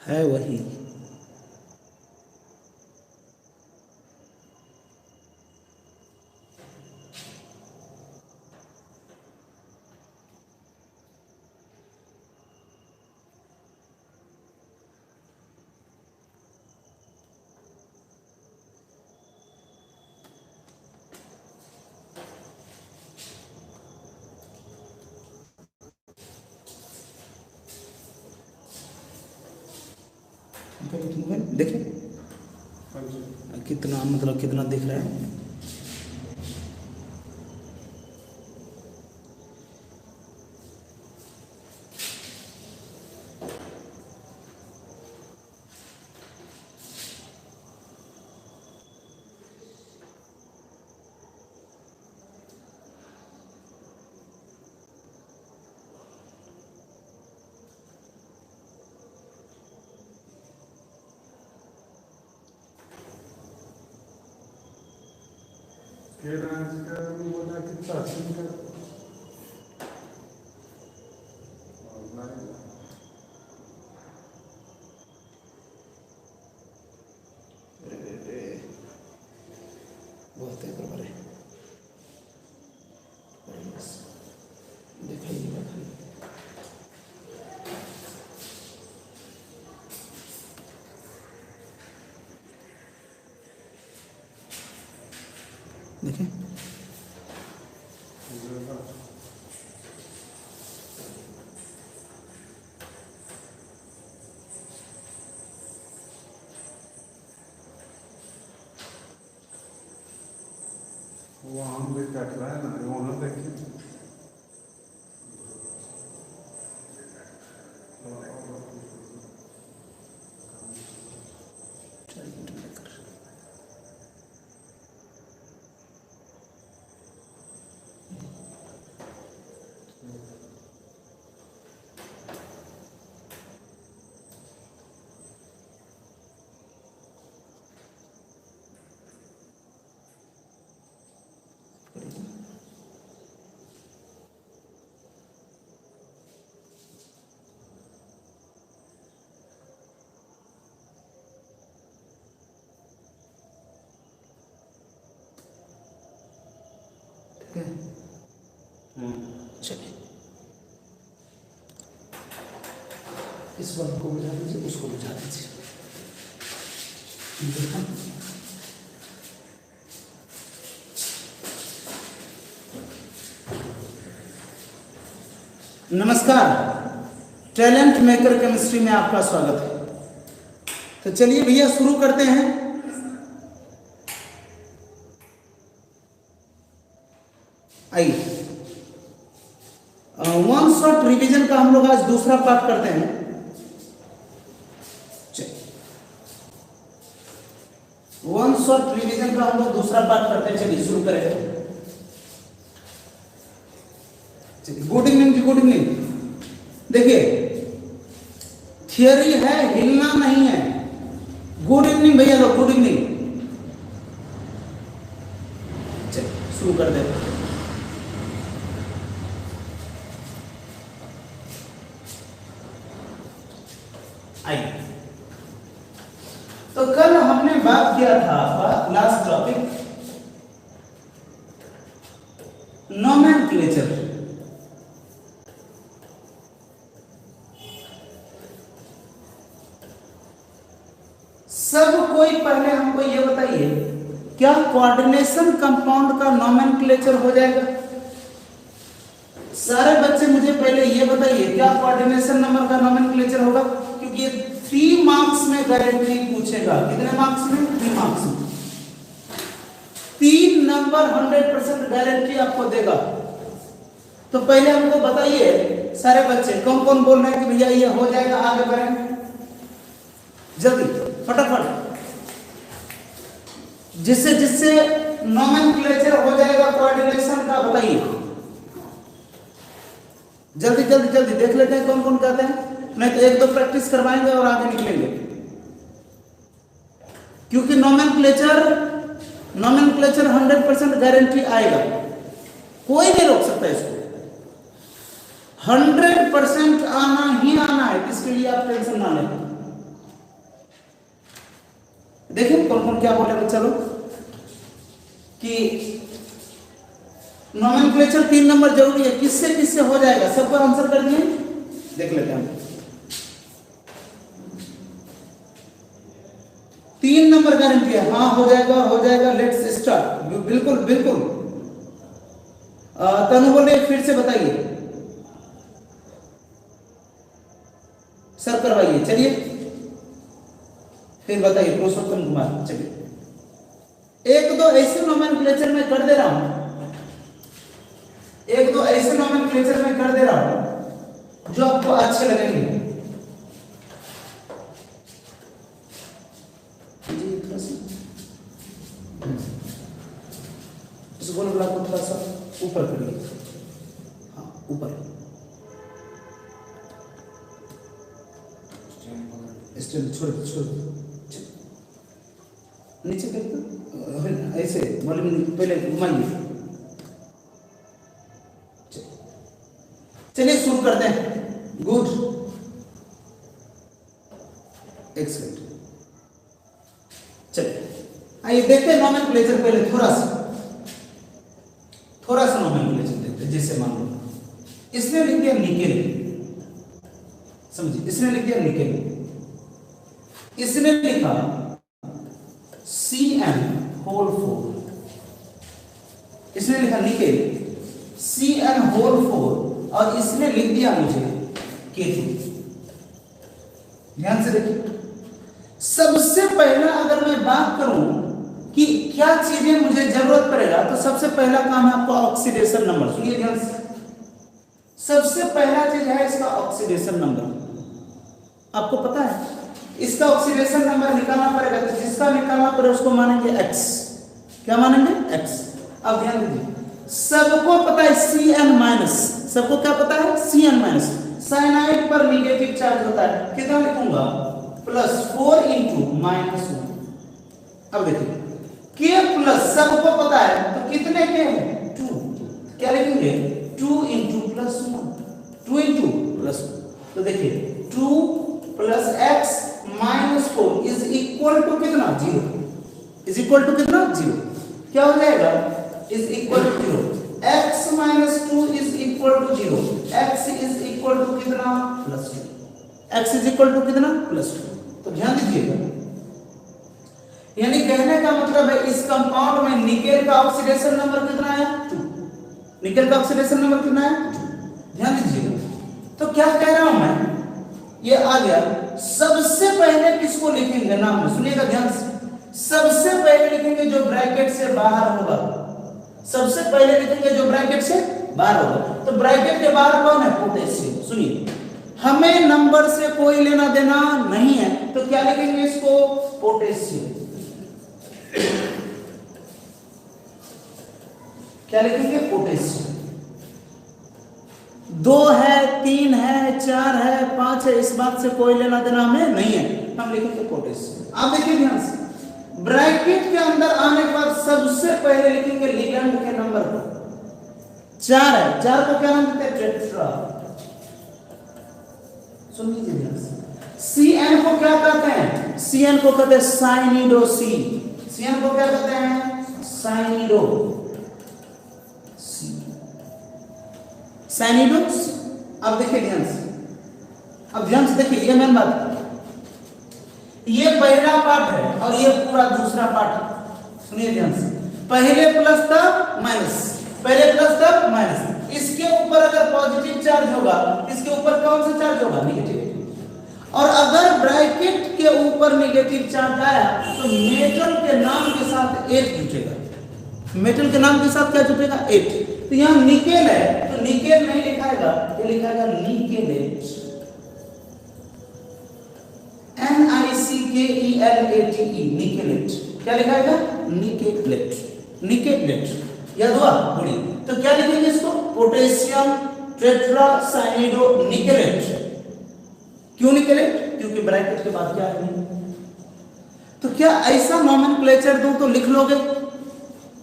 है वही। देखिए कितना मतलब कितना दिख रहा है। बहुत है बराबर है, दिखाइएगा खाली। देखें वहाँ भी कट रहा है ना, वहाँ देखिए चलिए इस बल्ब को बुझा दीजिए, उसको बुझा दीजिए। नमस्कार, टैलेंट मेकर केमिस्ट्री में आपका स्वागत है। तो चलिए भैया शुरू करते हैं। आइए वन शॉट रिवीजन का हम लोग आज दूसरा पार्ट करते हैं। वन शॉट रिवीजन का हम लोग दूसरा पार्ट करते हैं। चलिए शुरू करें। गुड इवनिंग जी, गुड इवनिंग। देखिए थियरी है, हिलना नहीं है। गुड इवनिंग भैया लोग, गुड इवनिंग। चलिए शुरू कर देते हैं। आइए, तो कल हमने बात किया था आपका लास्ट टॉपिक नोमेनक्लेचर। सब कोई पहले हमको ये बताइए, क्या कोऑर्डिनेशन कंपाउंड का नोमेनक्लेचर हो जाएगा? सारे बच्चे मुझे पहले ये बताइए, क्या कोऑर्डिनेशन नंबर का नोमेनक्लेचर होगा? क्योंकि ये 3 मार्क्स में गारंटी पूछेगा। कितने मार्क्स में? 3 मार्क्स में। 3 नंबर 100% गारंटी आपको देगा। तो पहले हमको बताइए सारे बच्चे, कौन कौन बोल रहे हैं कि भैया ये हो जाएगा, आगे बढ़ें जल्दी फटाफट। जिससे जिससे नोमेनक्लेचर हो जाएगा कोऑर्डिनेशन का, बताइए जल्दी जल्दी जल्दी। देख लेते हैं कौन कौन कहते हैं, नहीं तो 1-2 प्रैक्टिस करवाएंगे और आगे निकलेंगे। क्योंकि नोमेनक्लेचर 100% गारंटी आएगा, कोई नहीं रोक सकता इसको। 100% आना ही आना है, इसके लिए आप टेंशन ना लें। देखिए कौन कौन क्या बोले बच्चा लोग कि नोमेनक्लेचर 3 नंबर जरूरी है, किससे किससे हो जाएगा, सबको आंसर कर दिए, देख लेते हैं। 3 नंबर गारंटी है, हाँ हो जाएगा, लेट्स स्टार्ट। बिल्कुल बिल्कुल। तनु बोले फिर से बताइए, सर करवाइए, चलिए फिर बताइए पुरुषोत्तम कुमार। चलिए एक दो ऐसे नोमेनक्लेचर में कर दे रहा हूं, एक दो ऐसे नोमेनक्लेचर में कर दे रहा हूं जो आपको अच्छे लगेंगे। इस गोल ब्लॉक को थोड़ा सा ऊपर करिए, हाँ ऊपर, स्टैंड छोड़ नीचे कर दो, ऐसे पहले घुमाइए। चलिए शुरू करते हैं। Good, excellent. चलिए आइए देखते हैं नोमेनक्लेचर, पहले थोड़ा सा नोमेनक्लेचर देखते हैं। जैसे मान लो इसने लिख दिया निकेल, समझिए इसने लिख दिया निकेल, इसने लिखा CN4, इसने लिखा निकेल CN4 और इसने लिख दिया मुझे K2। ध्यान से देखिए, सबसे पहला अगर मैं बात करूं कि क्या चीजें मुझे जरूरत पड़ेगा, तो सबसे पहला काम है आपका ऑक्सीडेशन नंबर। सुनिए ध्यान से, सबसे पहला चीज है इसका ऑक्सीडेशन नंबर। आपको पता है इसका ऑक्सीडेशन नंबर निकालना पड़ेगा, तो जिसका निकालना पड़ेगा उसको मानेंगे X। क्या मानेंगे? X। अब ध्यान दीजिए, सबको पता है Cn-, सबको क्या पता है? Cn-। साइनाइड पर निगेटिव चार्ज होता है, कितना लिखूंगा? +4 × -1। अब देखिए K+ सबको पता है, तो कितने K हैं? 2। क्या लिखेंगे? 2 × +1, 2 × +1। तो देखिए 2 + x - 4 इज इक्वल टू कितना? 0। इज इक्वल टू कितना? 0। क्या हो जाएगा? Is equal to 0। x - 2 is equal to 0। x is equal to कितना? +2। x इज इक्वल टू कितना? +2। तो ध्यान दीजिएगा, यानी कहने का मतलब है इस कंपाउंड में निकेल का ऑक्सीडेशन नंबर कितना है? 2। निकेल का ऑक्सीडेशन नंबर कितना है? 2। ध्यान दीजिएगा, तो क्या कह रहा हूं मैं, ये आ गया। सबसे पहले किसको लिखेंगे नाम में? सुनिएगा ध्यान से, सबसे पहले लिखेंगे जो ब्रैकेट से बाहर होगा, सबसे पहले लिखेंगे जो ब्रैकेट से बाहर होगा। तो ब्रैकेट के बाहर कौन है? पोटेशियम। सुनिए, हमें नंबर से कोई लेना देना नहीं है, तो क्या लिखेंगे इसको? पोटेशियम। क्या लिखेंगे? पोटेशियम। 2 है, 3 है, 4 है, 5 है, इस बात से कोई लेना देना हमें नहीं है, हम लिखेंगे पोटेशियम। आप देखिए ध्यान से, ब्रैकेट के अंदर आने के बाद सबसे पहले लिखेंगे लिगेंड के नंबर को। 4 है, 4 को क्या नाम देते हैं? टेट्रा। सुन लीजिए ध्यान से, Cn को क्या कहते हैं? Cn को कहते हैं साइनिडो-C। Cn को क्या कहते हैं? साइनिडो। साइनिडो-C। अब देखिए ध्यान से, अब ध्यान से देखिए, ये मेन बात है, ये पहला पार्ट है और ये पूरा दूसरा पार्ट है। सुनिए ध्यान से, पहले प्लस तब माइनस, पहले प्लस तब माइनस। इसके ऊपर अगर पॉजिटिव चार्ज होगा, इसके ऊपर कौन सा चार्ज होगा? नेगेटिव। और अगर ब्रैकेट के ऊपर नेगेटिव चार्ज आया तो मेटल के नाम के साथ 8 जुटेगा। मेटल के नाम के साथ क्या जुटेगा? 8। तो यहाँ निकेल है, तो निकेल नहीं लिखाएगा, ये लिखाएगा निकेलेट। NiCkelate, निकेलेट। क्या लिखाएगा? निकेलेट। निकेलेट याद हुआ? बड़ी। तो क्या लिखेंगे इसको? पोटेशियम टेट्रासाइनिडो निकेलेट। क्यों निकेलेट? क्योंकि ब्रैकेट के बाद क्या है? तो क्या ऐसा नोमेनक्लेचर दूं तो लिख लोगे?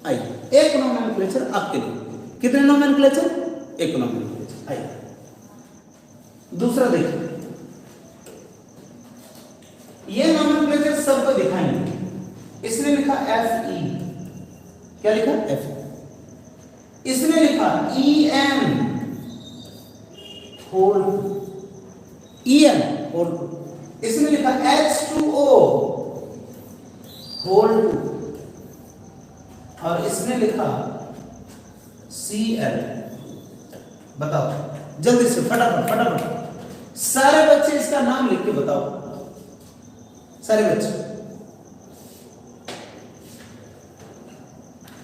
आइए एक नोमेनक्लेचर आपके लिए। कितने नोमेनक्लेचर? एक नोमेनक्लेचर। आइए दूसरा देखिए, ये नोमेनक्लेचर सबको दिखाएंगे। इसने लिखा Fe, क्या लिखा Fe। इसने लिखा En होल, En होल। इसने लिखा H2O होल, और इसने लिखा Cl। बताओ जल्दी से, फटाफट फटाफट सारे बच्चे इसका नाम लिख के बताओ, सारे बच्चे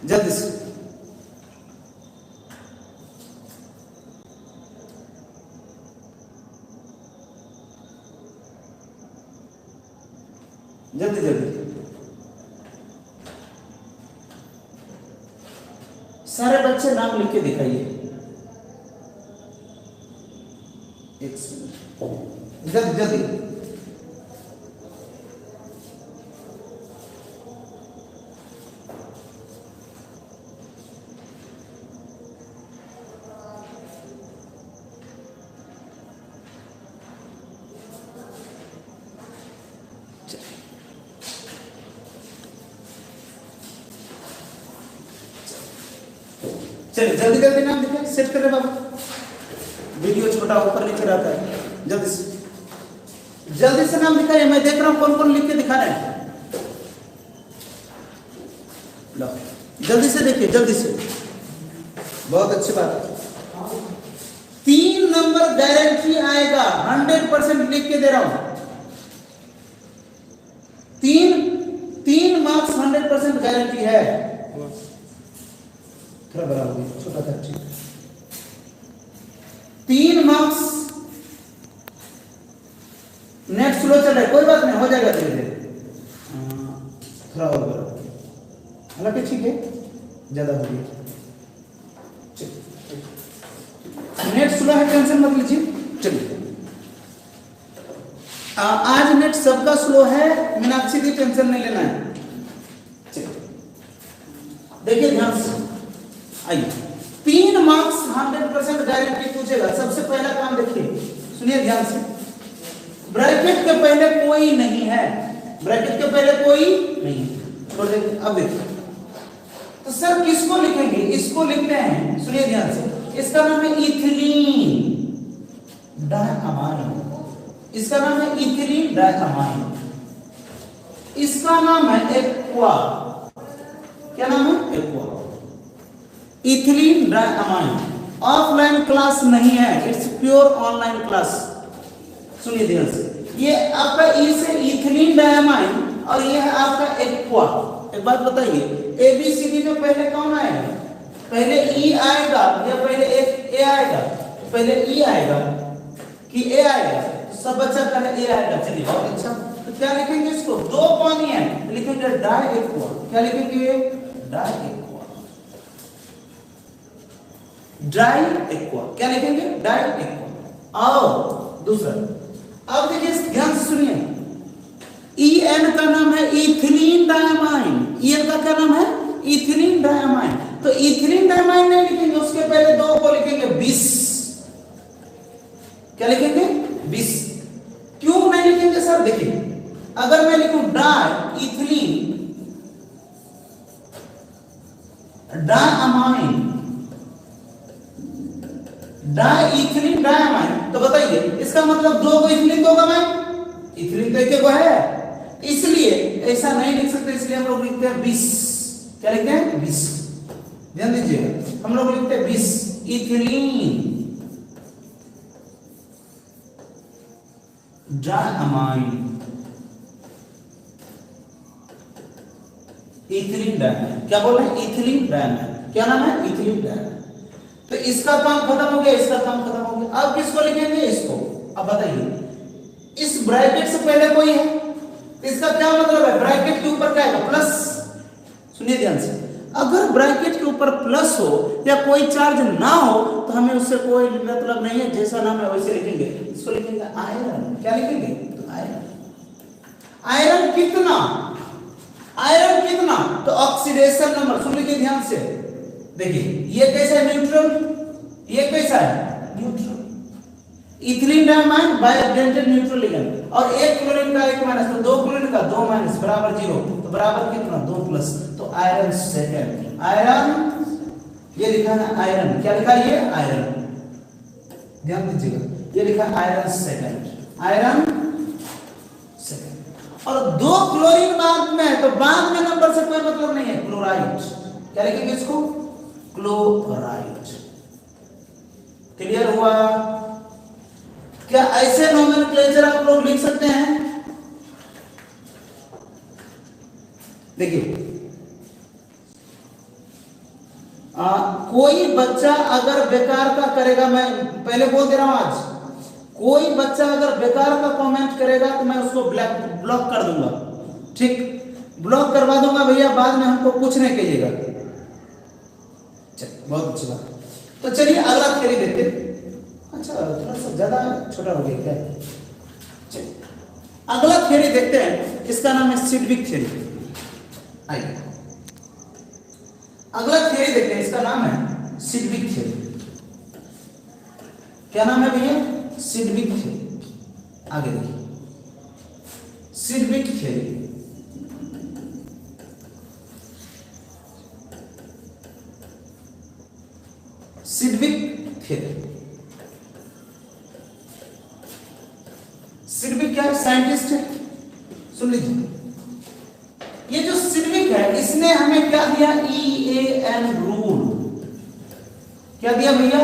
जल्दी से। जल्दी जल्दी सारे बच्चे नाम लिख के दिखाइए। एक सेकंड, जल्दी जल्दी। चलिए जल्दी जल्दी नाम लिखे, सेट कर रहे बाबू, वीडियो छोटा ऊपर नीचे रहता है। जल्दी से नाम दिखाइए, मैं देख रहा हूं कौन कौन लिख के दिखा रहे हैं। लो जल्दी से देखिए, जल्दी से, बहुत अच्छी बात है। 3 नंबर गारंटी आएगा, 100% लिख के दे रहा हूं। 3 मार्क्स 100% गारंटी है। थोड़ा बड़ा हो गया, छोटा था, ठीक। 3 मार्क्स। नेट स्लो चल रहा है, कोई बात नहीं, हो जाएगा धीरे धीरे। थोड़ा और बड़ा, हालांकि ठीक है, ज्यादा हो गया। नेट स्लो है, टेंशन मत लीजिए। चलिए आज नेट सबका स्लो है, मीनाक्षी की टेंशन नहीं लेना है। देखिए ध्यान से, आइए। 3 मार्क्स 100% गारंटी पूछेगा। सबसे पहला काम देखिए, सुनिए ध्यान से। ब्रैकेट के पहले कोई नहीं है, ब्रैकेट के पहले कोई नहीं है। अब देखिए, तो सर किसको लिखेंगे? इसको लिखते हैं, सुनिए ध्यान से। इसका नाम है इथिलीन डायअमाइन। इसका नाम है इथिलीन डायअमाइन। इसका नाम है एक्वा। क्या नाम है? Aqua. Ethylene diamine. Offline class नहीं है, इट्स प्योर ऑनलाइन क्लास। सुनिए ध्यान से, ये आपका ई से इथिलीन डायअमाइन और ये है आपका एक्वा। एक बात बताइए, एबीसीडी में पहले कौन आएगा? पहले ई आएगा या पहले ए आएगा? पहले ई आएगा कि ए आएगा? सब बच्चा पहले ए आएगा। चलिए बहुत अच्छा, तो क्या लिखेंगे इसको? 2 पानी है, लिखेंगे डाई एक्वा। क्या लिखेंगे? Die aqua. डाई एक्वा क्या लिखेंगे? Diaqua. और दूसरा, अब देखिए ध्यान से सुनिए, EN का नाम है इथिलीन डायअमाइन। EN का क्या नाम है? Ethylene diamine. तो इथिलीन डायअमाइन नहीं लिखेंगे, उसके पहले 2 को लिखेंगे 20। क्या लिखेंगे? 20। क्यों नहीं लिखेंगे सर? देखिए, अगर मैं लिखूं die ethylene diamine, diethylene diamine, तो बताइए इसका मतलब 2 को इथिलीन, 2 का माइन इथिलीन, तो एक को है, इसलिए ऐसा नहीं लिख सकते, इसलिए हम लोग लिखते हैं 20। क्या लिखते हैं? 20। ध्यान दीजिए, हम लोग लिखते हैं 20 इथिलीन डायअमाइन। इथिलीन डायअमाइन, क्या बोल रहे हैं? Ethylene diamine. क्या नाम है? Ethylene diamine. तो इसका काम खत्म हो गया, इसका काम खत्म हो गया। अब किसको लिखेंगे? इसको। अब बताइए, इस ब्रैकेट से पहले कोई है, इसका क्या मतलब है? ब्रैकेट के ऊपर क्या है? प्लस। सुनिए ध्यान से, अगर ब्रैकेट के ऊपर प्लस हो या कोई चार्ज ना हो तो हमें उससे कोई मतलब नहीं है, जैसा नाम है वैसे लिखेंगे। इसको लिखेंगे आयरन। क्या लिखेंगे? तो आयरन। आयरन कितना? आयरन कितना? तो ऑक्सीडेशन नंबर। सुन लीजिए ध्यान से, देखिए ये कैसा है? न्यूट्रल। ये कैसा है? Neutral. Ethylene diamine bidentate neutral ligand और एक क्लोरीन का एक माइनस, तो दो क्लोरीन का दो माइनस बराबर 0, तो बराबर कितना 2 प्लस, तो आयरन सेकंड, आयरन ये लिखा है आयरन, क्या लिखा है ये आयरन, ध्यान दीजिएगा ये लिखा है आयरन सेकंड, आयरन सेकंड। और दो क्लोरीन बाद में है तो बाद में नंबर से कोई मतलब नहीं है, क्लोराइड, क्या लिखेंगे इसको क्लोराइड। क्लियर हुआ? क्या ऐसे नोमेनक्लेचर आप लोग लिख सकते हैं? देखिए कोई बच्चा अगर बेकार का करेगा, मैं पहले बोल दे रहा हूं आज, कोई बच्चा अगर बेकार का कमेंट करेगा तो मैं उसको ब्लॉक कर दूंगा, ठीक, ब्लॉक करवा दूंगा भैया, बाद में हमको कुछ नहीं कहिएगा। चलिए बहुत अच्छी बात। तो चलिए अगला थ्योरी देखते हैं। अच्छा थोड़ा सा ज्यादा छोटा हो गया क्या? चलिए अगला थ्योरी देखते हैं, इसका नाम है सिडविक थ्योरी। आइए अगला थ्योरी देखते हैं, इसका नाम है सिडविक थ्योरी। क्या नाम है भैया? Sidgwick theory. आगे देखिए Sidgwick theory. Sidgwick theory, Sidgwick क्या है? साइंटिस्ट है, सुन लीजिए। ये जो सिडविक है इसने हमें क्या दिया? EAN rule. क्या दिया भैया?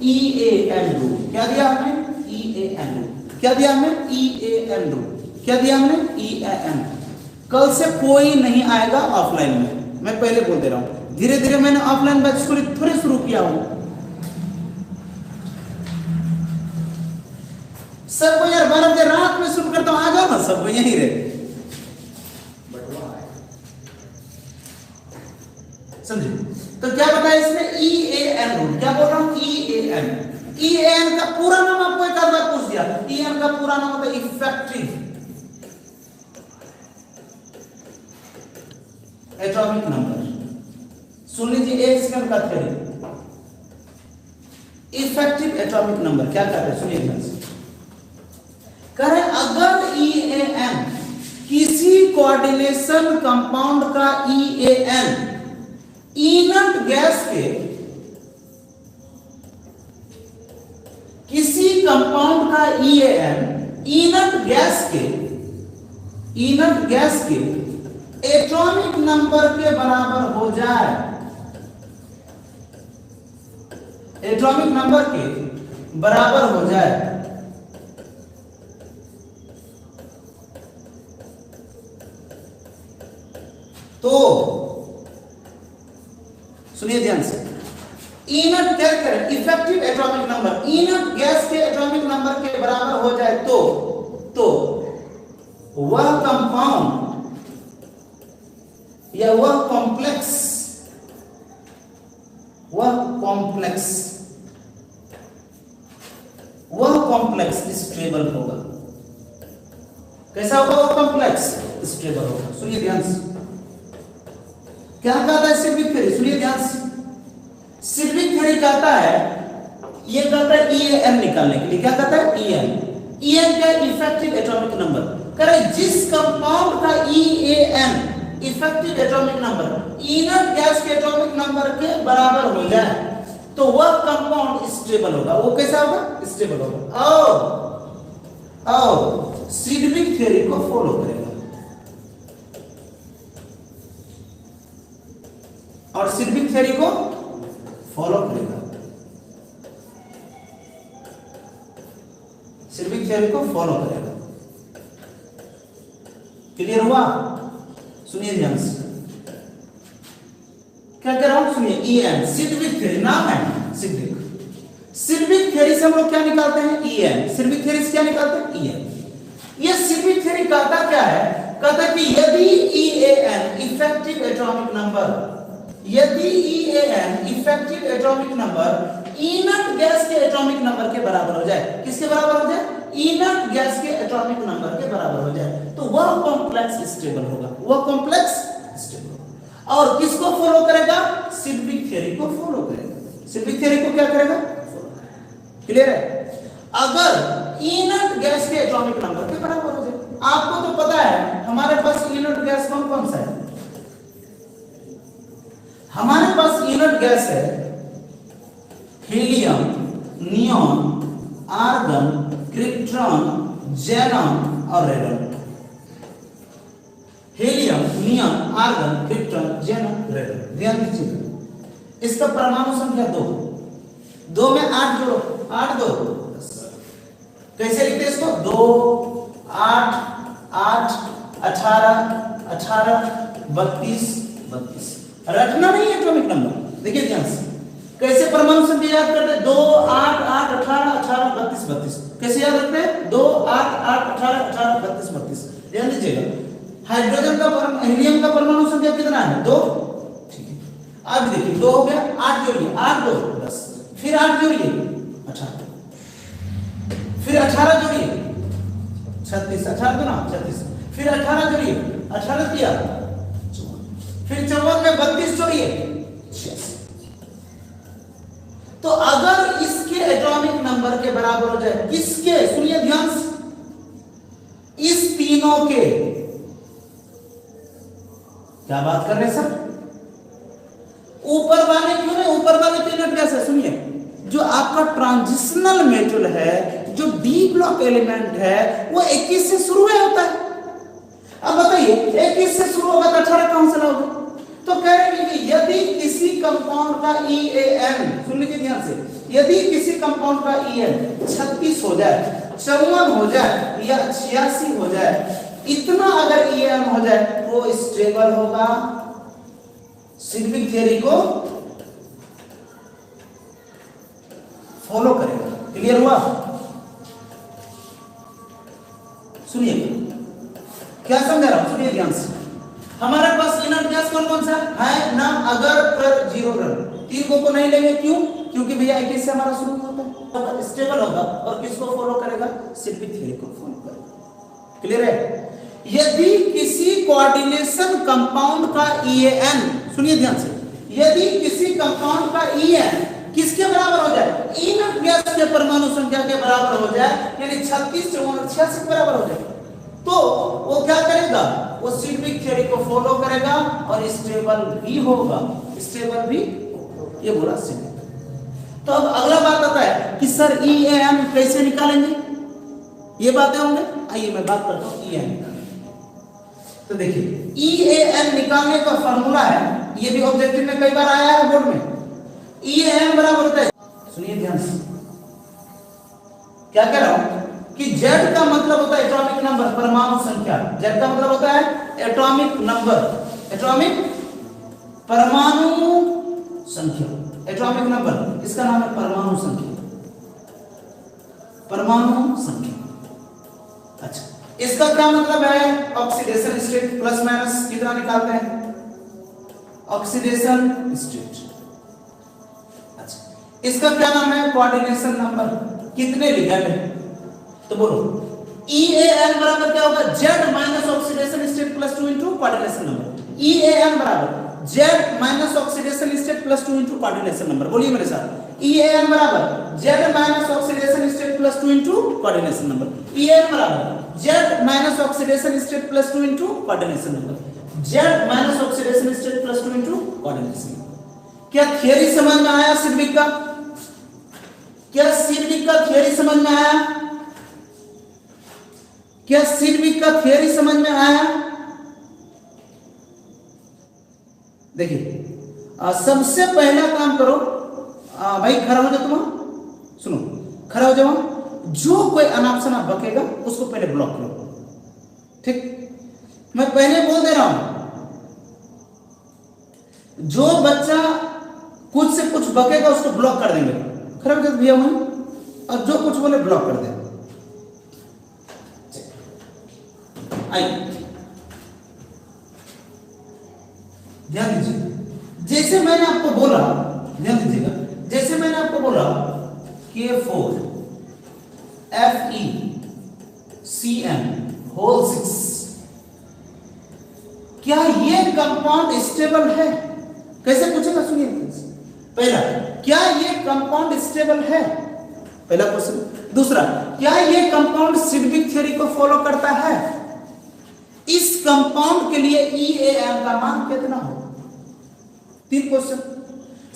EAN rule. क्या दिया हमने? EAN rule. क्या दिया हमने? EAN rule. क्या दिया हमने? EAN। कल से कोई नहीं आएगा ऑफलाइन में, मैं पहले बोल दे रहा हूं, धीरे धीरे मैंने ऑफलाइन बैच थोड़े शुरू किया हूं। सबको यार 12 बजे रात में शुरू करता हूं, आ जाओ ना, सबको यहीं रहे, समझे? तो क्या बताया इसने? EAN rule. क्या बोल रहा हूं? EAN। EAN का पूरा नाम आपको एक आध बार पूछ दिया। EAN का पूरा नाम होता है इफेक्टिव एटॉमिक नंबर। सुन लीजिए एक सेकंड का थ्योरी, इफेक्टिव एटॉमिक नंबर क्या कहते हैं? सुनिए ध्यान से। कह रहे अगर EAN किसी कोऑर्डिनेशन कंपाउंड का EAN इनर्ट गैस के, किसी कंपाउंड का EAN इनर्ट गैस के एटॉमिक नंबर के बराबर हो जाए, एटॉमिक नंबर के बराबर हो जाए, तो सुनिए ध्यान से, इनर्ट क्या करें? Effective atomic number inert gas के एटॉमिक नंबर के बराबर हो जाए तो वह कंपाउंड या वह कॉम्प्लेक्स स्टेबल होगा। कैसा होगा? वो कॉम्प्लेक्स स्टेबल होगा। सुनिए ध्यान से, क्या कहता है सिडविक थ्योरी? सुनिए ध्यान से, सिडविक थ्योरी कहता है, ये कहता है EAN निकालने के लिए। क्या कहता है? EAN क्या? Effective atomic number. करे जिस कंपाउंड का EAN effective atomic number inert gas के एटॉमिक नंबर के बराबर हो जाए तो वह कंपाउंड स्टेबल होगा। वो कैसा होगा? स्टेबल होगा। और सिडविक थ्योरी को फॉलो करेगा, और सिडविक थ्योरी को फॉलो करेगा, सिडविक थ्योरी को फॉलो करेगा। क्लियर हुआ? सुनिए ध्यान से, क्या कह रहा हूं? सुनिए, EAN सिडविक थ्योरी नाम है, सिडविक। सिडविक थ्योरी से हम लोग क्या निकालते हैं? EAN। सिडविक थ्योरी से क्या निकालते हैं? EAN। ये सिडविक थ्योरी कहता क्या है? कहता कि यदि EAN इफेक्टिव एटॉमिक नंबर, यदि EAN effective atomic number inert gas के एटॉमिक नंबर के बराबर हो जाए, किसके बराबर हो जाए? इनर्ट गैस के एटॉमिक नंबर के बराबर हो जाए तो वह कॉम्प्लेक्स स्टेबल होगा, वह कॉम्प्लेक्स स्टेबल होगा। और किसको फॉलो करेगा? सिडविक थ्योरी को फॉलो करेगा। सिडविक थ्योरी को क्या करेगा? क्लियर है? अगर इनर्ट गैस के एटॉमिक नंबर के बराबर हो जाए। आपको तो पता है हमारे पास इनर्ट गैस कौन कौन सा है। हमारे पास इनर्ट गैस है helium, neon, argon, krypton, xenon और radon. Helium, neon, argon, krypton, xenon, radon. ध्यान दीजिए इसका परमाणु संख्या 2। 2 में 8 जोड़ो, 8 2 कैसे लिखते हैं इसको? 2 8 8 18 18 32 32। रटना नहीं है एटॉमिक नंबर। देखिए ध्यान से कैसे परमाणु संख्या याद करते हैं? 2 8 8 18 18 32 32। कैसे याद रखते हैं? 2 8 8 18 18 32 32। ध्यान दीजिएगा हाइड्रोजन का हीलियम का परमाणु संख्या कितना है? 2। ठीक है, अब देखिए 2 हो गया, 8 जोड़िए, 8 2 10, फिर 8 जोड़िए 18, फिर 18 जोड़िए 36, 18 तो ना 36, फिर 18 जोड़िए 18 किया, फिर 54 में 32 जोड़िए 86। तो अगर इसके एटॉमिक नंबर के बराबर हो जाए, किसके? सुनिए ध्यान से, इस तीनों के। क्या बात कर रहे हैं सर? ऊपर वाले क्यों नहीं? ऊपर वाले तीनों कैसे? सुनिए, जो आपका ट्रांजिशनल मेटल है, जो डी ब्लॉक एलिमेंट है, वो 21 से शुरू होता है। अब बताइए 21 से शुरू होगा तो 18 कहां से लाओगे? तो कह रहे हैं कि यदि किसी कंपाउंड का EAN, सुन लीजिए ध्यान से, यदि किसी कंपाउंड का EAN 36 हो जाए, 54 हो जाए या 86 हो जाए, इतना अगर EAN हो जाए वो स्टेबल होगा, सिग्विक थ्योरी को फॉलो करेगा। क्लियर हुआ? सुनिए क्या समझा रहा हूं, सुनिए ध्यान से। हमारे पास इनर्ट गैस कौन कौन सा है ना? अगर पर 0 ग्राम, 3 को नहीं लेंगे, क्यों? क्योंकि भैया 21 से हमारा शुरू होता है, स्टेबल होगा और किसको फॉलो करेगा? सिग्विक थ्योरी को फॉलो करेगा। क्लियर है? यदि किसी कोऑर्डिनेशन कंपाउंड का EAN, सुनिए ध्यान से, यदि किसी कंपाउंड का EAN किसके बराबर हो जाए? इनर्ट गैस के परमाणु संख्या के बराबर हो जाए, यानी 36 54 86 के बराबर हो जाए, तो वो क्या करेगा? वो सिग्विक थ्योरी को फॉलो करेगा और स्टेबल भी होगा। स्टेबल भी, ये बोला सिग्विक। तो अब अगला बात आता है कि सर EAN कैसे निकालेंगे? ये बातें होंगे, आइए मैं बात करता हूं EAN। तो देखिए EAN निकालने का फॉर्मूला है, ये भी ऑब्जेक्टिव में कई बार आया है बोर्ड में। EAN बराबर होता है, सुनिए ध्यान से, क्या कह रहा हूं कि Z का मतलब होता है एटॉमिक नंबर, परमाणु संख्या। Z का मतलब होता है एटॉमिक नंबर, एटॉमिक परमाणु संख्या, एटॉमिक नंबर, इसका नाम है परमाणु संख्या, परमाणु संख्या। अच्छा, इसका क्या मतलब है? ऑक्सीडेशन स्टेट प्लस माइनस कितना निकालते हैं? Oxidation state. अच्छा, इसका क्या नाम है? कोऑर्डिनेशन नंबर, कितने लिगेंड है? तो बोलो EAN बराबर क्या होगा? Z minus oxidation state plus 2 into coordination number. EAN बराबर Z minus oxidation state plus 2 into coordination number. बोलिए मेरे साथ, EAN बराबर Z minus oxidation state plus 2 into coordination number. EAN बराबर Z minus oxidation state plus 2 into coordination number. Z minus oxidation state plus 2 into coordination. क्या theory समझ में आया सिग्विक का? क्या सिग्विक का थियरी समझ में आया? क्या सिग्विक का थियरी समझ में आया? देखिए सबसे पहला काम करो, भाई खड़ा हो जाओ, तुम सुनो, खड़ा हो जाओ। जो कोई अनाप शनाप बकेगा उसको पहले ब्लॉक करो, ठीक? मैं पहले बोल दे रहा हूं, जो बच्चा कुछ से कुछ बकेगा उसको ब्लॉक कर देंगे। खड़ा हो जाओ भैया वहीं, और जो कुछ बोले ब्लॉक कर दे। आइए ध्यान दीजिए, जैसे मैंने आपको बोला, ध्यान दीजिएगा, जैसे मैंने आपको बोला K4 FeCN होल 6, क्या ये कंपाउंड स्टेबल है? कैसे पूछेगा? सुनिए पहला, क्या ये कंपाउंड स्टेबल है? पहला क्वेश्चन। दूसरा, क्या ये कंपाउंड सिडविक थ्योरी को फॉलो करता है? इस कंपाउंड के लिए EAM का मान कितना हो? 3 क्वेश्चन।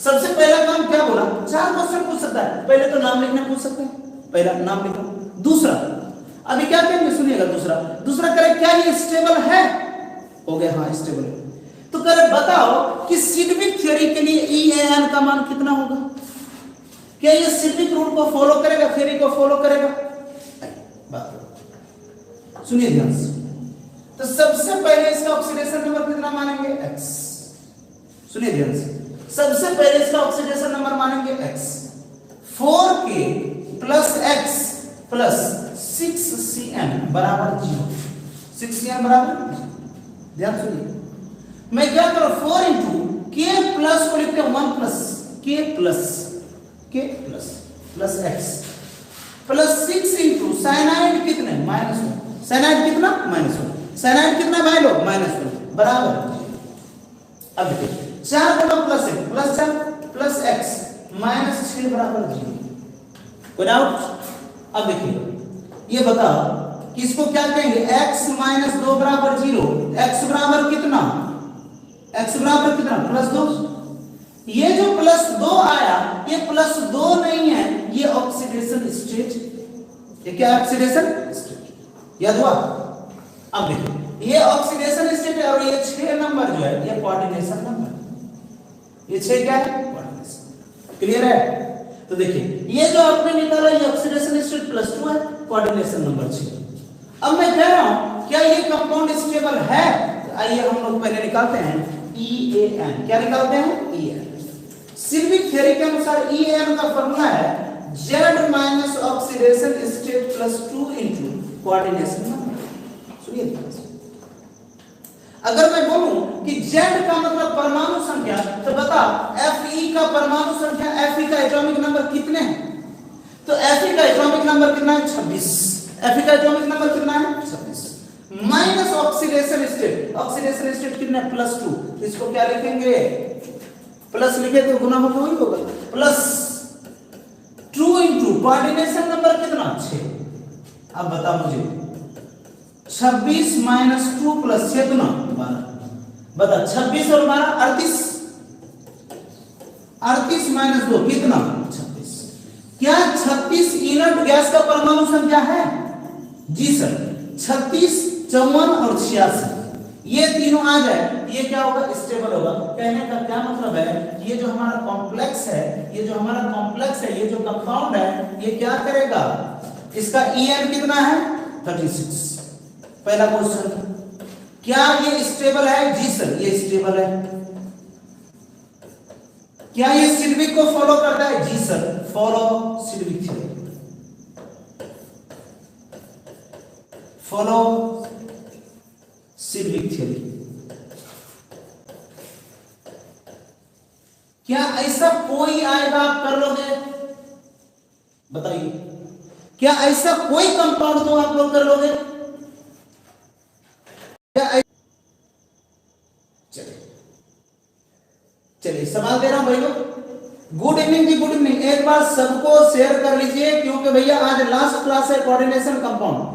सबसे पहला काम क्या बोला? 4 क्वेश्चन पूछ सकता है। पहले तो नाम लिखना पूछ सकते हैं, पहला नाम लिखो। दूसरा, अभी क्या करेंगे सुनिएगा, दूसरा करें क्या ये स्टेबल है? हो गया, हाँ स्टेबल है। तो करें बताओ कि सिडविक थ्योरी के लिए EAM का मान कितना होगा? क्या ये सिडविक रूल को फॉलो करेगा, थ्योरी को फॉलो करेगा? बात सुनिए ध्यान से। तो सबसे पहले इसका ऑक्सीडेशन नंबर कितना मानेंगे? X। सुनिए ध्यान से, सबसे पहले इसका ऑक्सीडेशन नंबर मानेंगे X। 4K plus X plus 6Cn बराबर 0। 6Cn बराबर, ध्यान सुनिए, मैं क्या करूं? 4 इंटू K प्लस को लिखते हैं 1 plus K plus X plus 6 into cyanide कितने? -1। साइनाइड कितना? -1। साइनाइड कितना भाई लोग? -1 बराबर। अब देखिए 4 गुना प्लस है, प्लस 4 प्लस x -6 बराबर 0। कोई डाउट? अब देखिए ये बताओ कि इसको क्या कहेंगे? x - 2 बराबर 0। x बराबर कितना? x बराबर कितना? +2। ये जो +2 आया, ये +2 नहीं है, ये ऑक्सीडेशन स्टेट। ये क्या ऑक्सीडेशन स्टेट? याद हुआ? अब देखिए ये ऑक्सीडेशन स्टेट है और ये 6 नंबर जो है ये कोऑर्डिनेशन नंबर। ये 6 क्या है? कोऑर्डिनेशन। क्लियर है? तो देखिए ये जो आपने निकाला ये ऑक्सीडेशन स्टेट +2 है, कोऑर्डिनेशन नंबर 6। अब मैं कह रहा हूं क्या ये कंपाउंड स्टेबल है? तो आइए हम लोग पहले निकालते हैं EAN। क्या निकालते हैं? EAN। सिडविक थ्योरी के अनुसार EAN का फॉर्मूला है Z minus oxidation state +2 into coordination number. सुनिए ध्यान से, अगर मैं बोलूं कि Z का मतलब परमाणु संख्या, तो बता Fe का परमाणु संख्या, Fe का एटॉमिक नंबर कितने हैं? तो Fe का एटॉमिक नंबर कितना है? 26। Fe का एटॉमिक नंबर कितना है? 26 minus oxidation state. Oxidation state कितना है? +2। तो इसको क्या लिखेंगे? प्लस लिखे तो गुना होगा, वही होगा, +2 इंटू कोऑर्डिनेशन नंबर कितना? 6। अब बता मुझे 26 - 2 + 6 कितना? 12। बता 26 और 12 38। 38 - 2 कितना? 26। क्या 36 इनर्ट गैस का परमाणु संख्या है? जी सर। 36, 54 और 86 ये तीनों आ जाए, ये क्या होगा? स्टेबल होगा। कहने का क्या मतलब है? ये जो हमारा कॉम्प्लेक्स है, ये जो कंपाउंड है, ये क्या करेगा? इसका EN कितना है? 36। पहला क्वेश्चन, क्या ये स्टेबल है? जी सर ये स्टेबल है। क्या ये सिडविक को फॉलो करता है? जी sir, follow Sidgwick theory. Follow Sidgwick theory. क्या ऐसा कोई आएगा आप कर लोगे? बताइए, क्या ऐसा कोई कंपाउंड तो आप लोग कर लोगे? क्या? चलिए सवाल दे रहा हूं भाई लोग। गुड इवनिंग जी, गुड इवनिंग। एक बार सबको शेयर कर लीजिए क्योंकि भैया आज लास्ट क्लास है कोऑर्डिनेशन कंपाउंड।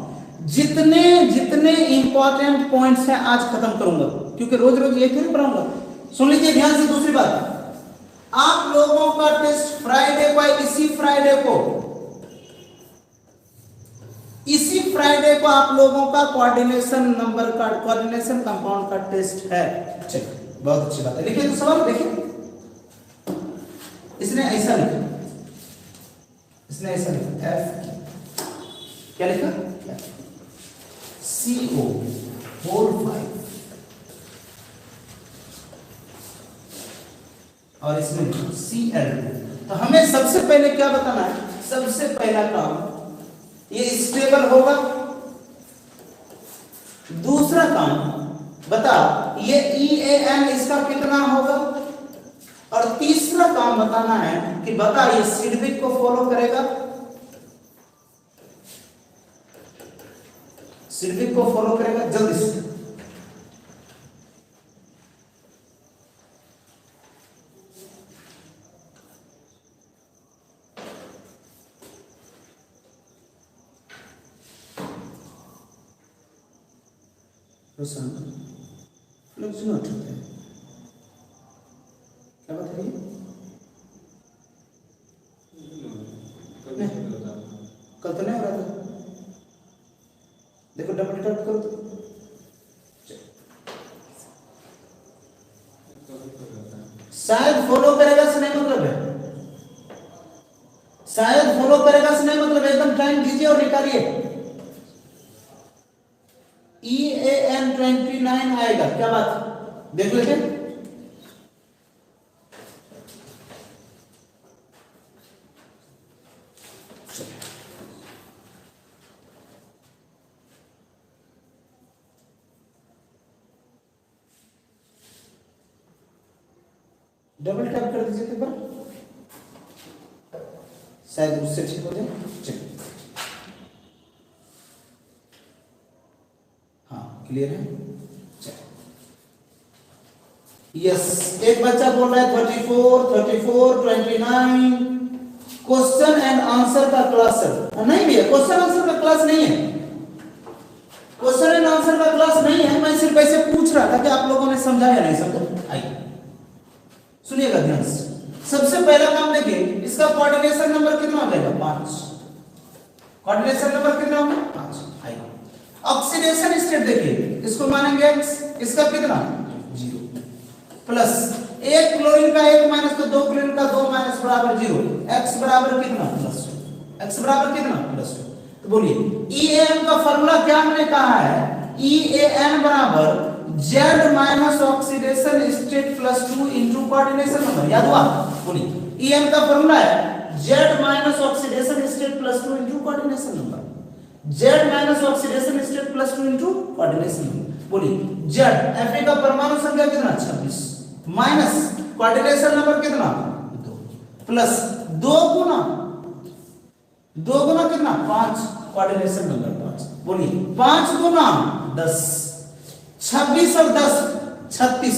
जितने इंपॉर्टेंट पॉइंट्स हैं आज खत्म करूंगा क्योंकि रोज रोज ये थोड़ी पढ़ाऊंगा। सुन लीजिए ध्यान से। दूसरी बात, आप लोगों का टेस्ट फ्राइडे को, इसी फ्राइडे को आप लोगों का कोऑर्डिनेशन कंपाउंड का टेस्ट है। चलिए बहुत अच्छी बात है। लिखिए तो सवाल देखिए। इसने ऐसा लिखा, F क्या लिखा? CO4 और इसमें Cl। तो हमें सबसे पहले क्या बताना है? सबसे पहला काम ये स्टेबल होगा। दूसरा काम बता ये EAN इसका कितना होगा। और तीसरा काम बताना है कि बता ये सिडविक को फॉलो करेगा। सिडविक को फॉलो करेगा। जल्दी से रोशन लोग क्यों उठाते हैं? क्या बात है? कल तो नहीं हो रहा था। देखो डबल टैप करो तो शायद फॉलो करेगा से नहीं मतलब है, शायद फॉलो करेगा से नहीं मतलब, एकदम टाइम दीजिए और निकालिए। EAN29 आएगा, क्या बात देख लेते हैं। डबल टैप कर दीजिए एक बार, शायद उससे ठीक हो जाए। चलिए, हाँ क्लियर है। यस, एक बच्चा बोल रहा है 34, 29 क्वेश्चन एंड आंसर का क्लास है। नहीं भैया, क्वेश्चन आंसर का क्लास नहीं है, क्वेश्चन एंड आंसर का क्लास नहीं है। मैं सिर्फ ऐसे पूछ रहा था कि आप लोगों ने समझा या नहीं समझा। आइए सुनिएगा ध्यान से। सबसे पहला काम देखिए, इसका कोऑर्डिनेशन नंबर कितना हो जाएगा? 5। कोऑर्डिनेशन नंबर कितना होगा? 5। आइए, ऑक्सीडेशन स्टेट देखिए, इसको मानेंगे x, इसका कितना? 0 प्लस 1 क्लोरीन का 1 माइनस तो 2 क्लोरीन का 2 माइनस बराबर 0। x बराबर कितना? प्लस 2। x बराबर कितना? प्लस 2। तो बोलिए EAN का फार्मूला क्या हमने कहा है? EAN बराबर Z minus oxidation state plus 2 into coordination number. याद हुआ? बोलिए EAN का फार्मूला है Z minus oxidation state plus 2 into coordination number. Z minus oxidation state plus 2 into coordination number. बोलिए Z Fe का परमाणु संख्या कितना? 26 माइनस कोऑर्डिनेशन नंबर कितना? 2 प्लस 2 गुना कितना? 5 कोऑर्डिनेशन नंबर 5। बोलिए 5 गुना 10, 26 और 10 36,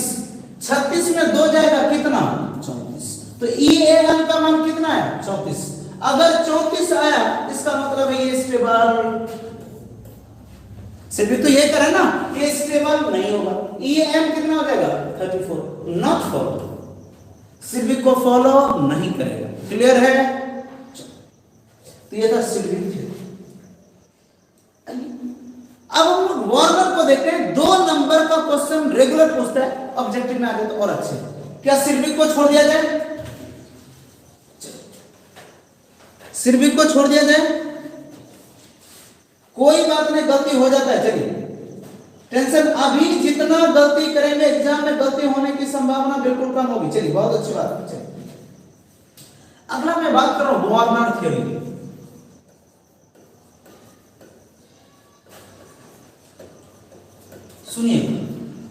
36 में 2 जाएगा कितना? 34। तो EAN का मान कितना है? 34। अगर 34 आया इसका मतलब है ये स्टेबल। सिर्फ तो ये करे ना, ये स्टेबल नहीं होगा। EAN कितना हो जाएगा? 34। नॉट फॉलो, सिर्फ को फॉलो नहीं करेगा। क्लियर है? तो ये था सिल्विक थ्योरी। अब हम लोग वार्नर को देखते हैं। 2 नंबर का क्वेश्चन रेगुलर पूछता है, ऑब्जेक्टिव में आ जाए तो और अच्छे। क्या सिल्विक को छोड़ दिया जाए? सिल्विक को छोड़ दिया जाए? कोई बात नहीं, गलती हो जाता है। चलिए टेंशन, अभी जितना गलती करेंगे एग्जाम में गलती होने की संभावना बिल्कुल कम होगी। चलिए बहुत अच्छी बात है। चलिए अगला मैं बात कर रहा हूं वार्नर थ्योरी। सुनिए,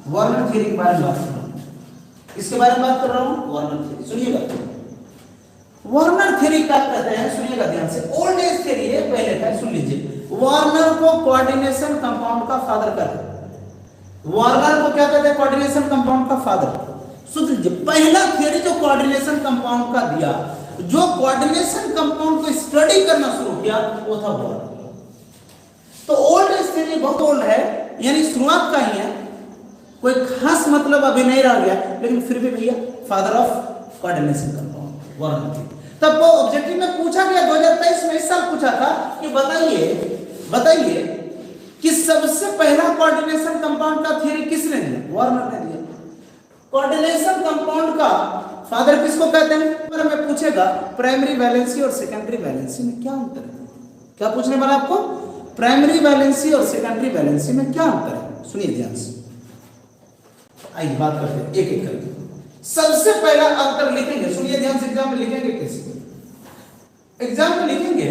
वार्नर थ्योरी के बारे में बात कर रहा हूं। इसके बारे में बात कर रहा हूं, वार्नर थ्योरी। सुनिएगा, वार्नर थ्योरी क्या कहते हैं? सुनिएगा ध्यान से। ओल्ड एज थ्योरी है, पहले था, सुन लीजिए। वार्नर को कोऑर्डिनेशन कंपाउंड का फादर कहते हैं। वार्नर को क्या कहते हैं? कोऑर्डिनेशन कंपाउंड का फादर। सुन लीजिए, पहला थ्योरी जो कोऑर्डिनेशन कंपाउंड का दिया, जो कोऑर्डिनेशन कंपाउंड को स्टडी करना शुरू किया, वो था वार्नर। तो ओल्ड एज थ्योरी बहुत ओल्ड है, यानी शुरुआत का ही है, कोई खास मतलब अभी नहीं रह गया, लेकिन फिर भी भैया father of coordination compound Warner theory. तब वो ऑब्जेक्टिव में पूछा गया 2023 में, इस साल पूछा था कि बताइए कि सबसे पहला कोऑर्डिनेशन कंपाउंड का थ्योरी किसने दिया? वार्नर ने दिया। कोऑर्डिनेशन कंपाउंड का फादर किसको कहते हैं? पर मैं पूछेगा प्राइमरी वैलेंसी और सेकेंडरी वैलेंसी में क्या अंतर है? क्या पूछने वाला आपको? प्राइमरी वैलेंसी और सेकेंडरी वैलेंसी में क्या अंतर है? सुनिए ध्यान से। आइए बात करते हैं एक एक करके। सबसे पहला अंतर लिखेंगे, सुनिए ध्यान से। एग्जाम में लिखेंगे कैसे? एग्जाम में लिखेंगे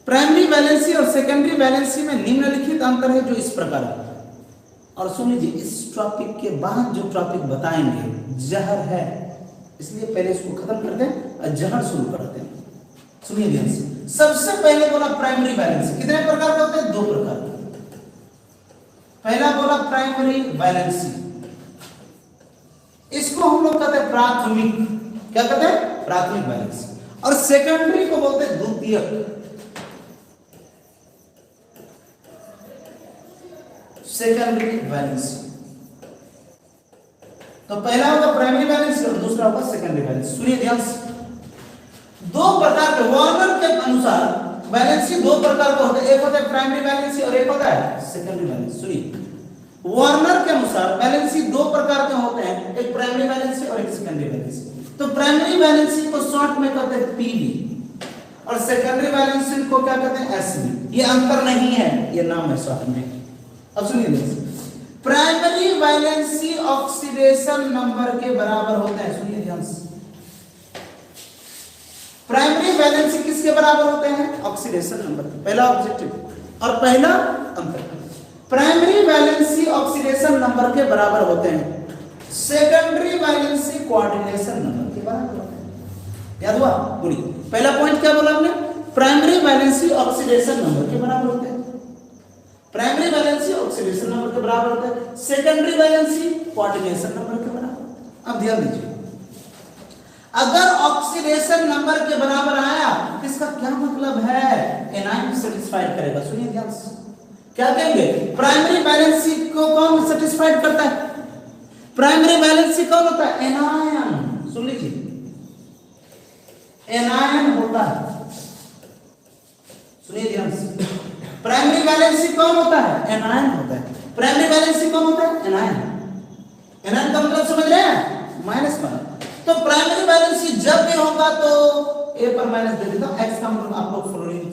प्राइमरी वैलेंसी और सेकेंडरी वैलेंसी में निम्नलिखित अंतर है जो इस प्रकार है। और सुन लीजिए, इस टॉपिक के बाद जो टॉपिक बताएंगे जहर है, इसलिए पहले इसको खत्म करते हैं और जहर शुरू करते हैं। सुनिए ध्यान से। सबसे पहले बोला प्राइमरी वैलेंसी। कितने प्रकार के होते हैं? 2 प्रकार के। पहला बोला प्राइमरी वैलेंसी, इसको हम लोग कहते हैं प्राथमिक। क्या कहते हैं? प्राथमिक वैलेंसी। और सेकेंडरी को बोलते हैं द्वितीयक। Secondary valency. तो पहला होगा प्राइमरी वैलेंसी और दूसरा होगा सेकेंडरी वैलेंसी। सुनिए ध्यान से, दो प्रकार के वार्नर के अनुसार वैलेंसी दो प्रकार का होता है, एक होता है प्राइमरी वैलेंसी और एक होता है सेकेंडरी वैलेंसी। सुनिए, वार्नर के अनुसार वैलेंसी दो प्रकार के होते हैं, एक प्राइमरी वैलेंसी और एक सेकेंडरी वैलेंसी। तो प्राइमरी वैलेंसी को शॉर्ट में कहते हैं पीवी और सेकेंडरी वैलेंसी को क्या कहते हैं एसवी। ये अंतर नहीं है, ये नाम है शॉर्ट में। अब सुनिए, प्राइमरी वैलेंसी ऑक्सीडेशन नंबर के बराबर होते हैं। सुनिए ध्यान से, प्राइमरी वैलेंसी किसके बराबर होते हैं? Oxidation number. पहला ऑब्जेक्टिव और पहला अंतर, प्राइमरी वैलेंसी ऑक्सीडेशन नंबर के बराबर होते हैं, सेकेंडरी वैलेंसी कोऑर्डिनेशन नंबर के बराबर होते हैं। याद हुआ? बोलिए, पहला पॉइंट क्या बोला हमने? प्राइमरी वैलेंसी ऑक्सीडेशन नंबर के बराबर होते हैं, प्राइमरी वैलेंसी ऑक्सीडेशन नंबर के बराबर होते हैं, सेकेंडरी वैलेंसी कोऑर्डिनेशन नंबर के बराबर। अब ध्यान दीजिए, अगर ऑक्सीडेशन नंबर के बराबर आया, इसका क्या मतलब है? एनायन सेटिस्फाइड करेगा। सुनिए ध्यान से, क्या कहेंगे? प्राइमरी वैलेंसी को कौन सेटिस्फाइड करता है? प्राइमरी वैलेंसी कौन होता है? एनायन। सुन लीजिए, एनायन होता है। सुनिए ध्यान से, प्राइमरी वैलेंसी कौन होता है? एनायन होता है। प्राइमरी वैलेंसी कौन होता है? एनायन। एनायन का मतलब समझ रहे हैं? Minus one. तो प्राइमरी वैलेंसी जब भी होगा तो ए पर माइनस दे देता हूं, एक्स का मतलब आप लोग फ्लोरीन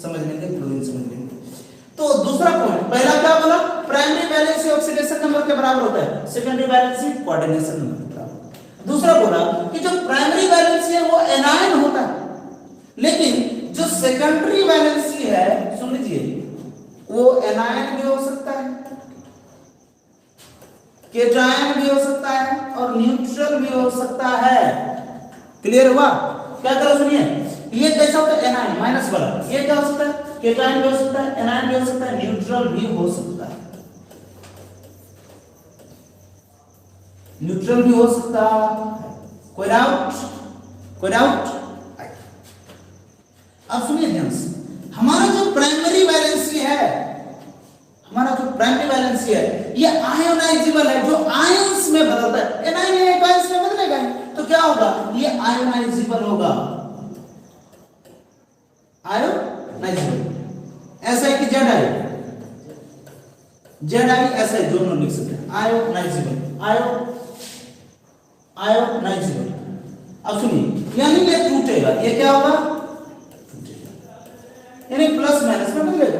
समझ लेंगे, फ्लोरीन समझ लेंगे। तो दूसरा पॉइंट, पहला क्या बोला? प्राइमरी वैलेंसी ऑक्सीडेशन नंबर के बराबर होता है, सेकेंडरी वैलेंसी कोऑर्डिनेशन नंबर के बराबर। दूसरा बोला कि जो प्राइमरी वैलेंसी है वो एनायन होता है, लेकिन जो सेकेंडरी वैलेंसी है, सुन लीजिए, वो एनायन भी हो सकता है, केटायन भी हो सकता है और न्यूट्रल भी हो सकता है। क्लियर हुआ? क्या करो सुनिए, ये कैसा होता है? एनायन माइनस वाला। ये क्या हो सकता है? केटायन भी हो सकता है, एनायन भी हो सकता है, न्यूट्रल भी हो सकता है, न्यूट्रल भी हो सकता है। कोई डाउट? कोई डाउट? अब सुनिए ध्यान से, हमारा जो प्राइमरी वैलेंसी है, हमारा जो प्राइमरी वैलेंसी है, ये आयोनाइजेबल है, जो आयंस में बदलता है। एनायन एक आयंस में बदलेगा, तो क्या होगा? ये आयोनाइजेबल होगा, आयोनाइजेबल। ऐसा है कि जेड आई, जेड आई ऐसा है, दोनों लिख सकते हैं, आयोनाइजेबल, आयोनाइजेबल। अब सुनिए, यानी ये टूटेगा, ये क्या होगा? यानी प्लस माइनस में बदलेगा।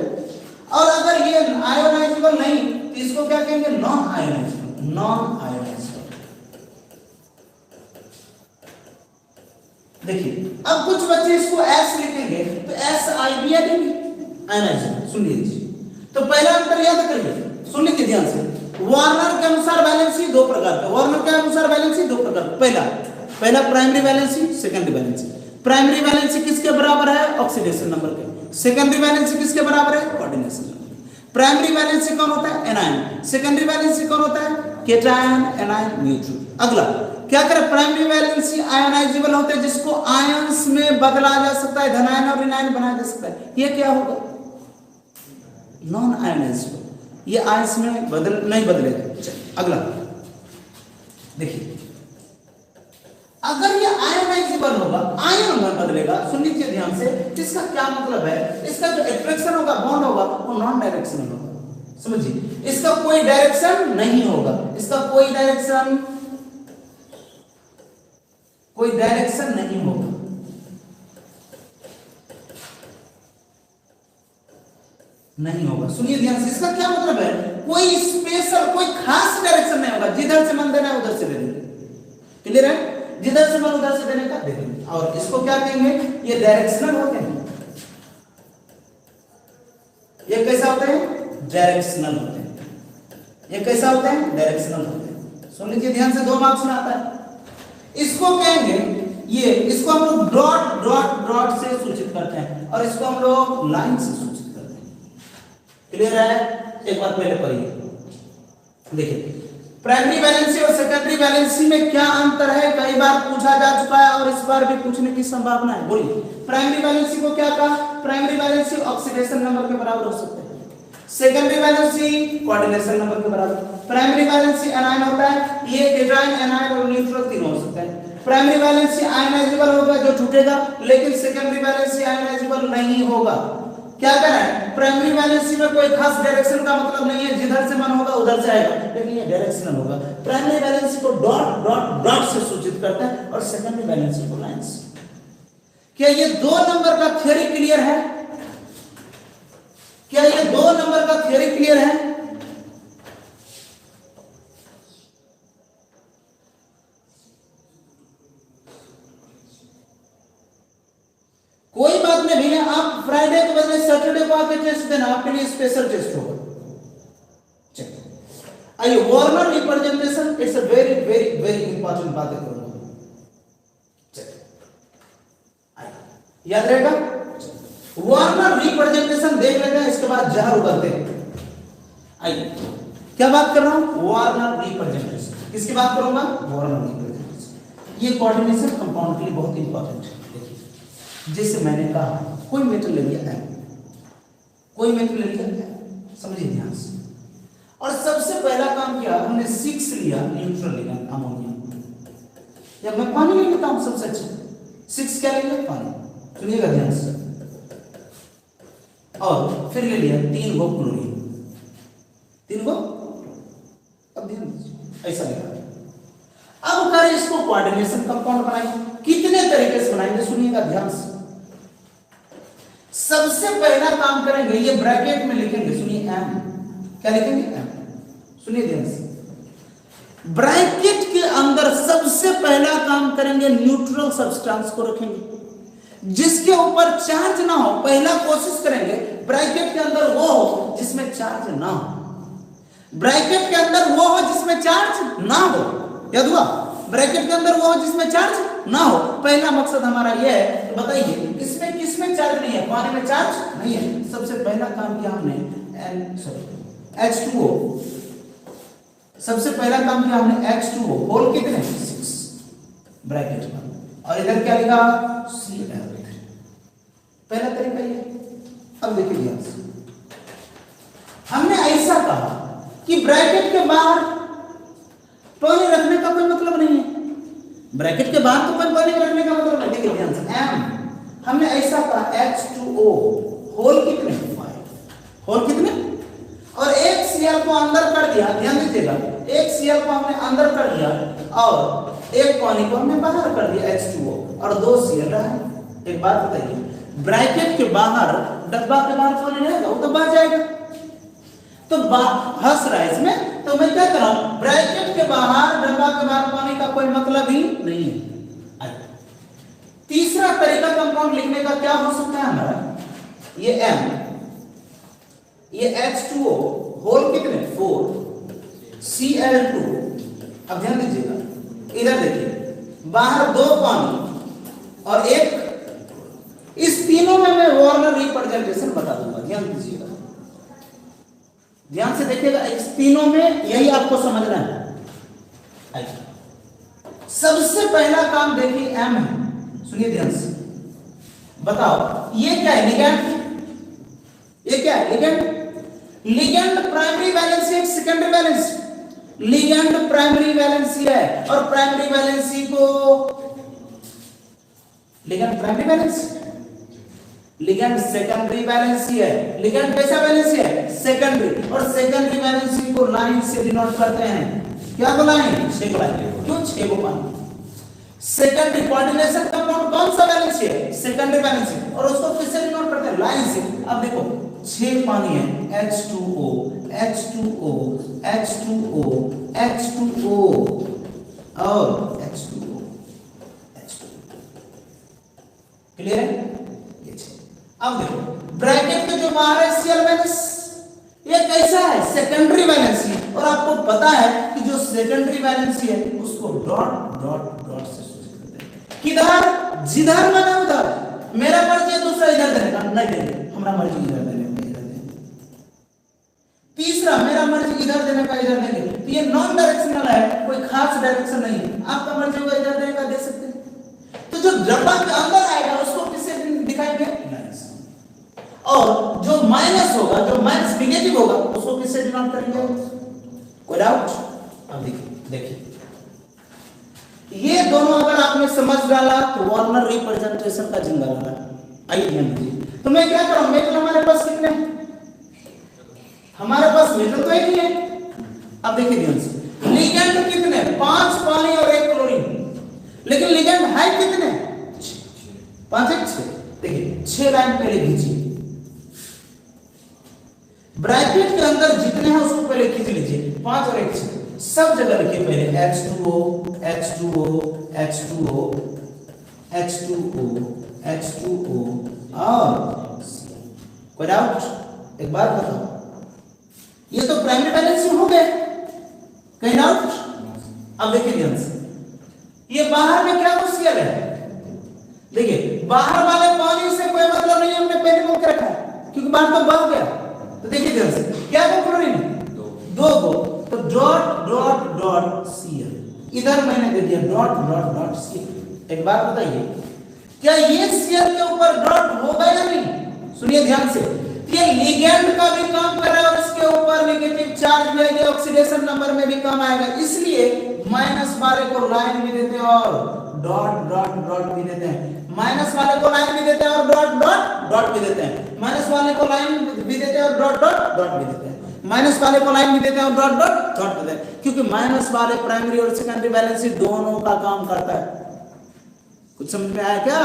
और अगर ये आयोनाइजेबल नहीं तो इसको क्या कहेंगे? Non ionisable, non ionisable. देखिए, अब कुछ बच्चे इसको एस लिखेंगे तो एस आई बी आयोनाइजेबल। सुन लीजिए, तो पहला अंतर याद करिए, सुन लीजिए ध्यान से, वार्नर के अनुसार वैलेंसी दो प्रकार का, वार्नर के अनुसार वैलेंसी दो प्रकार का। पहला primary valency, secondary valency. Primary valency किसके बराबर है? ऑक्सीडेशन नंबर के। सेकेंडरी वैलेंसी किसके बराबर है? Coordination number. प्राइमरी वैलेंसी कौन होता है? एनायन। सेकेंडरी वैलेंसी कौन होता है? Cation, anion, neutral. अगला क्या करें? प्राइमरी वैलेंसी आयोनाइजेबल होते हैं, जिसको आयंस में बदला जा सकता है, धनायन और ऋणायन बनाया जा सकता है। ये क्या होगा? नॉन आयोनाइजेबल, ये आयंस में नहीं बदलेगा। अगला देखिए, अगर ये आयोनाइजेबल होगा, आयन में बदलेगा, सुन लीजिए ध्यान से, इसका क्या मतलब है? इसका जो अट्रैक्शन होगा, बॉन्ड होगा, वो नॉन डायरेक्शनल होगा। समझिए, इसका कोई डायरेक्शन नहीं होगा, इसका कोई डायरेक्शन नहीं होगा। नहीं होगा, सुनिए ध्यान से, इसका क्या मतलब है? कोई स्पेशल, कोई खास डायरेक्शन नहीं होगा, जिधर से मन देना है उधर से दे देंगे। क्लियर है? जिधर से मन उधर से देने का दे देंगे। और इसको क्या कहेंगे? ये डायरेक्शनल होते हैं। ये कैसा होते हैं? डायरेक्शनल होते हैं। ये कैसा होते हैं? डायरेक्शनल होते हैं। सुन लीजिए ध्यान से, 2 मार्क्स में आता है। इसको कहेंगे, ये इसको हम लोग डॉट डॉट डॉट से सूचित करते हैं और इसको हम लोग लाइन से सूचित करते हैं। क्लियर है? एक बार पहले पढ़िए, देखिए, प्राइमरी वैलेंसी और सेकेंडरी वैलेंसी में क्या अंतर है? कई बार पूछा जा चुका है और इस बार भी पूछने की संभावना है। बोलिए, प्राइमरी वैलेंसी को क्या कहा? प्राइमरी वैलेंसी ऑक्सीडेशन नंबर के बराबर हो सकते हैं, सेकेंडरी वैलेंसी कोऑर्डिनेशन नंबर के बराबर। प्राइमरी वैलेंसी एनायन होता है, ये केटायन एनायन और न्यूट्रल तीनों हो सकते हैं। प्राइमरी वैलेंसी आयनाइजेबल होगा जो टूटेगा, लेकिन सेकेंडरी वैलेंसी आयनाइजेबल नहीं होगा। क्या करें, प्राइमरी वैलेंसी में कोई खास डायरेक्शन का मतलब नहीं है, जिधर से मन होगा उधर से आएगा, लेकिन ये डायरेक्शनल होगा। Primary valency co dot dot dot से सूचित करता है और सेकेंडरी वैलेंसी को लाइन से। क्या ये 2 नंबर का थ्योरी क्लियर है? क्या ये 2 नंबर का थ्योरी क्लियर है? कोई बात नहीं भैया, आप फ्राइडे के बदले सैटरडे को आके टेस्ट देना, आपके लिए स्पेशल टेस्ट होगा। चलिए आइए, Warner representation, it's a very very very important बात करूंगा। चलिए याद रहेगा, वार्नर रिप्रेजेंटेशन देख लेते हैं, इसके बाद जहर उगलते हैं। आइए, क्या बात कर रहा हूं, वार्नर रिप्रेजेंटेशन। किसकी बात करूंगा, वार्नर रिप्रेजेंटेशन। ये कोऑर्डिनेशन कंपाउंड के लिए बहुत इंपॉर्टेंट है। जैसे मैंने कहा, कोई मेटल ले लिया M, कोई मेटल ले लिया M, समझिए ध्यान से, और सबसे पहला काम किया हमने 6 लिया न्यूट्रल लिगेंड अमोनिया, या मैं पानी ले लेता हूं सबसे अच्छा। 6 क्या ले लिया, पानी, सुनिएगा ध्यान से, और फिर ले लिया 3 गो क्लोरीन, 3 गो, अब ध्यान दीजिए ऐसा लिखा। अब करें इसको कोऑर्डिनेशन कंपाउंड बनाएंगे। कितने तरीके से बनाएंगे, सुनिएगा ध्यान से। सबसे पहला काम करेंगे, ये ब्रैकेट में लिखेंगे, सुनिए M, क्या लिखेंगे M, सुनिए ध्यान से। ब्रैकेट के अंदर सबसे पहला काम करेंगे, न्यूट्रल सब्सटेंस को रखेंगे जिसके ऊपर चार्ज ना हो। पहला कोशिश करेंगे ब्रैकेट के अंदर वो हो जिसमें चार्ज ना हो, ब्रैकेट के अंदर वो हो जिसमें चार्ज ना हो। याद हुआ, ब्रैकेट के अंदर वो हो जिसमें चार्ज ना हो। पहला मकसद हमारा यह है, तो बताइए किसमें किसमें चार्ज नहीं है, पानी में चार्ज नहीं है। सबसे पहला काम किया हमने H2O, सबसे पहला काम किया हमने H2O, होल कितने 6 ब्रैकेट में, और इधर क्या लिखा Cl। पहला तरीका ये। अब देखिए ध्यान से, हमने ऐसा कहा कि ब्रैकेट के बाहर पानी रखने का कोई मतलब नहीं है, ब्रैकेट के बाहर तो कोई पानी रखने का मतलब नहीं। देखिए ध्यान से, M हमने ऐसा कहा H2O, होल कितने 5, होल कितने, और एक Cl को अंदर कर दिया। ध्यान दीजिएगा, एक Cl को हमने अंदर कर दिया और एक पानी को हमने बाहर कर दिया H2O, और 2 Cl रहा। एक बात बताइए, ब्रैकेट के बाहर, डब्बा के बाहर पानी रहेगा, वो तो बाहर जाएगा, तो हंस रहा है इसमें, तो मैं क्या कर रहा हूं, ब्रैकेट के बाहर, डब्बा के बाहर पानी का कोई मतलब ही नहीं है। तीसरा तरीका कंपाउंड लिखने का क्या हो सकता है हमारा, ये M, ये H2O, होल कितने 4, Cl2। अब ध्यान दीजिएगा, इधर देखिए, बाहर 2 पानी और एक, इस तीनों में मैं वार्नर रिप्रेजेंटेशन बता दूंगा। ध्यान दीजिएगा, ध्यान से देखिएगा, इस तीनों में यही आपको समझना है। सबसे पहला काम देखिए M है, सुनिए ध्यान से, बताओ ये क्या है, लिगेंड, ये क्या है लिगेंड। लिगेंड प्राइमरी वैलेंसी है, secondary valency, ligand primary valency है, और प्राइमरी वैलेंसी को ligand primary valency, ligand secondary valency है। लिगेंड कैसा वैलेंसी है, सेकेंडरी, और सेकेंडरी वैलेंसी को लाइन से डिनोट करते हैं। क्या को लाइन, 6 लाइन, क्यों 6 को पानी। सेकेंडरी कोऑर्डिनेशन कंपाउंड कौन सा वैलेंसी है, सेकेंडरी वैलेंसी, और उसको किससे डिनोट करते हैं, लाइन से। अब देखो 6 पानी है, H2O, H2O, H2O, H2O और H2O, H2O, क्लियर है। अब देखो ब्रैकेट के जो बाहर है Cl माइनस, ये कैसा है, सेकेंडरी वैलेंसी, और आपको पता है कि जो सेकेंडरी वैलेंसी है उसको डॉट डॉट डॉट से सूचित करते हैं। किधर, जिधर माना उधर। मेरा मर्जी है दूसरा इधर देने का, नहीं देंगे, हमारा मर्जी इधर देने का, इधर देंगे। तीसरा, मेरा मर्जी इधर देने का, इधर देंगे। तो ये नॉन डायरेक्शनल है, कोई खास डायरेक्शन नहीं है, आपका मर्जी होगा इधर देने का, दे सकते हैं। तो जो डब्बा के अंदर आएगा उसको किससे दिखाएंगे, और जो माइनस होगा, जो माइनस निगेटिव होगा, उसको किससे डिनोट करेंगे? कोई डाउट? अब देखिए ये दोनों अगर आपने समझ डाला तो वार्नर रिप्रेजेंटेशन का जिंगा लगा। आइए ध्यान दीजिए। तो मैं क्या करूं, मेटल हमारे पास कितने हैं? हमारे पास मेटल तो एक ही है। अब देखिए ध्यान से, लिगेंड कितने? 5 पानी और 1 क्लोरीन। लेकिन लिगेंड है कितने? 5 1 6। देखिए 6 लाइन पहले खींचिए, ब्रैकेट के अंदर जितने हैं उसको पहले खींच लीजिए। 5 और 1 6 सब जगह लिखिए पहले H2O H2O H2O H2O H2O और कोई डाउट? एक बात बताओ, ये तो प्राइमरी बैलेंसिंग हो गए, कहीं डाउट? अब देखिए ध्यान से, ये बाहर में क्या घुस गया है? देखिए बाहर वाले पानी से कोई मतलब नहीं, हमने पहले बोल के रखा है क्योंकि बाहर तो बह गया। तो देखिए ध्यान से, क्या को क्लोरीन? 2 को, तो डॉट डॉट डॉट Cl इधर मैंने दे दिया डॉट डॉट डॉट Cl। एक बात बताइए, क्या ये Cl के ऊपर डॉट होगा या नहीं? सुनिए ध्यान से, ये लिगेंड का भी काम कर रहा है और इसके ऊपर नेगेटिव चार्ज भी आएगा, ऑक्सीडेशन नंबर में भी कम आएगा, इसलिए माइनस वाले को लाइन भी देते हैं और डॉट डॉट डॉट भी देते हैं। माइनस वाले को लाइन भी देते हैं और डॉट डॉट डॉट भी देते हैं। माइनस वाले को लाइन भी देते हैं और डॉट डॉट डॉट भी देते हैं। माइनस वाले को लाइन भी देते हैं और डॉट डॉट डॉट भी देते हैं, क्योंकि माइनस वाले प्राइमरी और सेकेंडरी बैलेंस दोनों का काम करता है। कुछ समझ में आया क्या?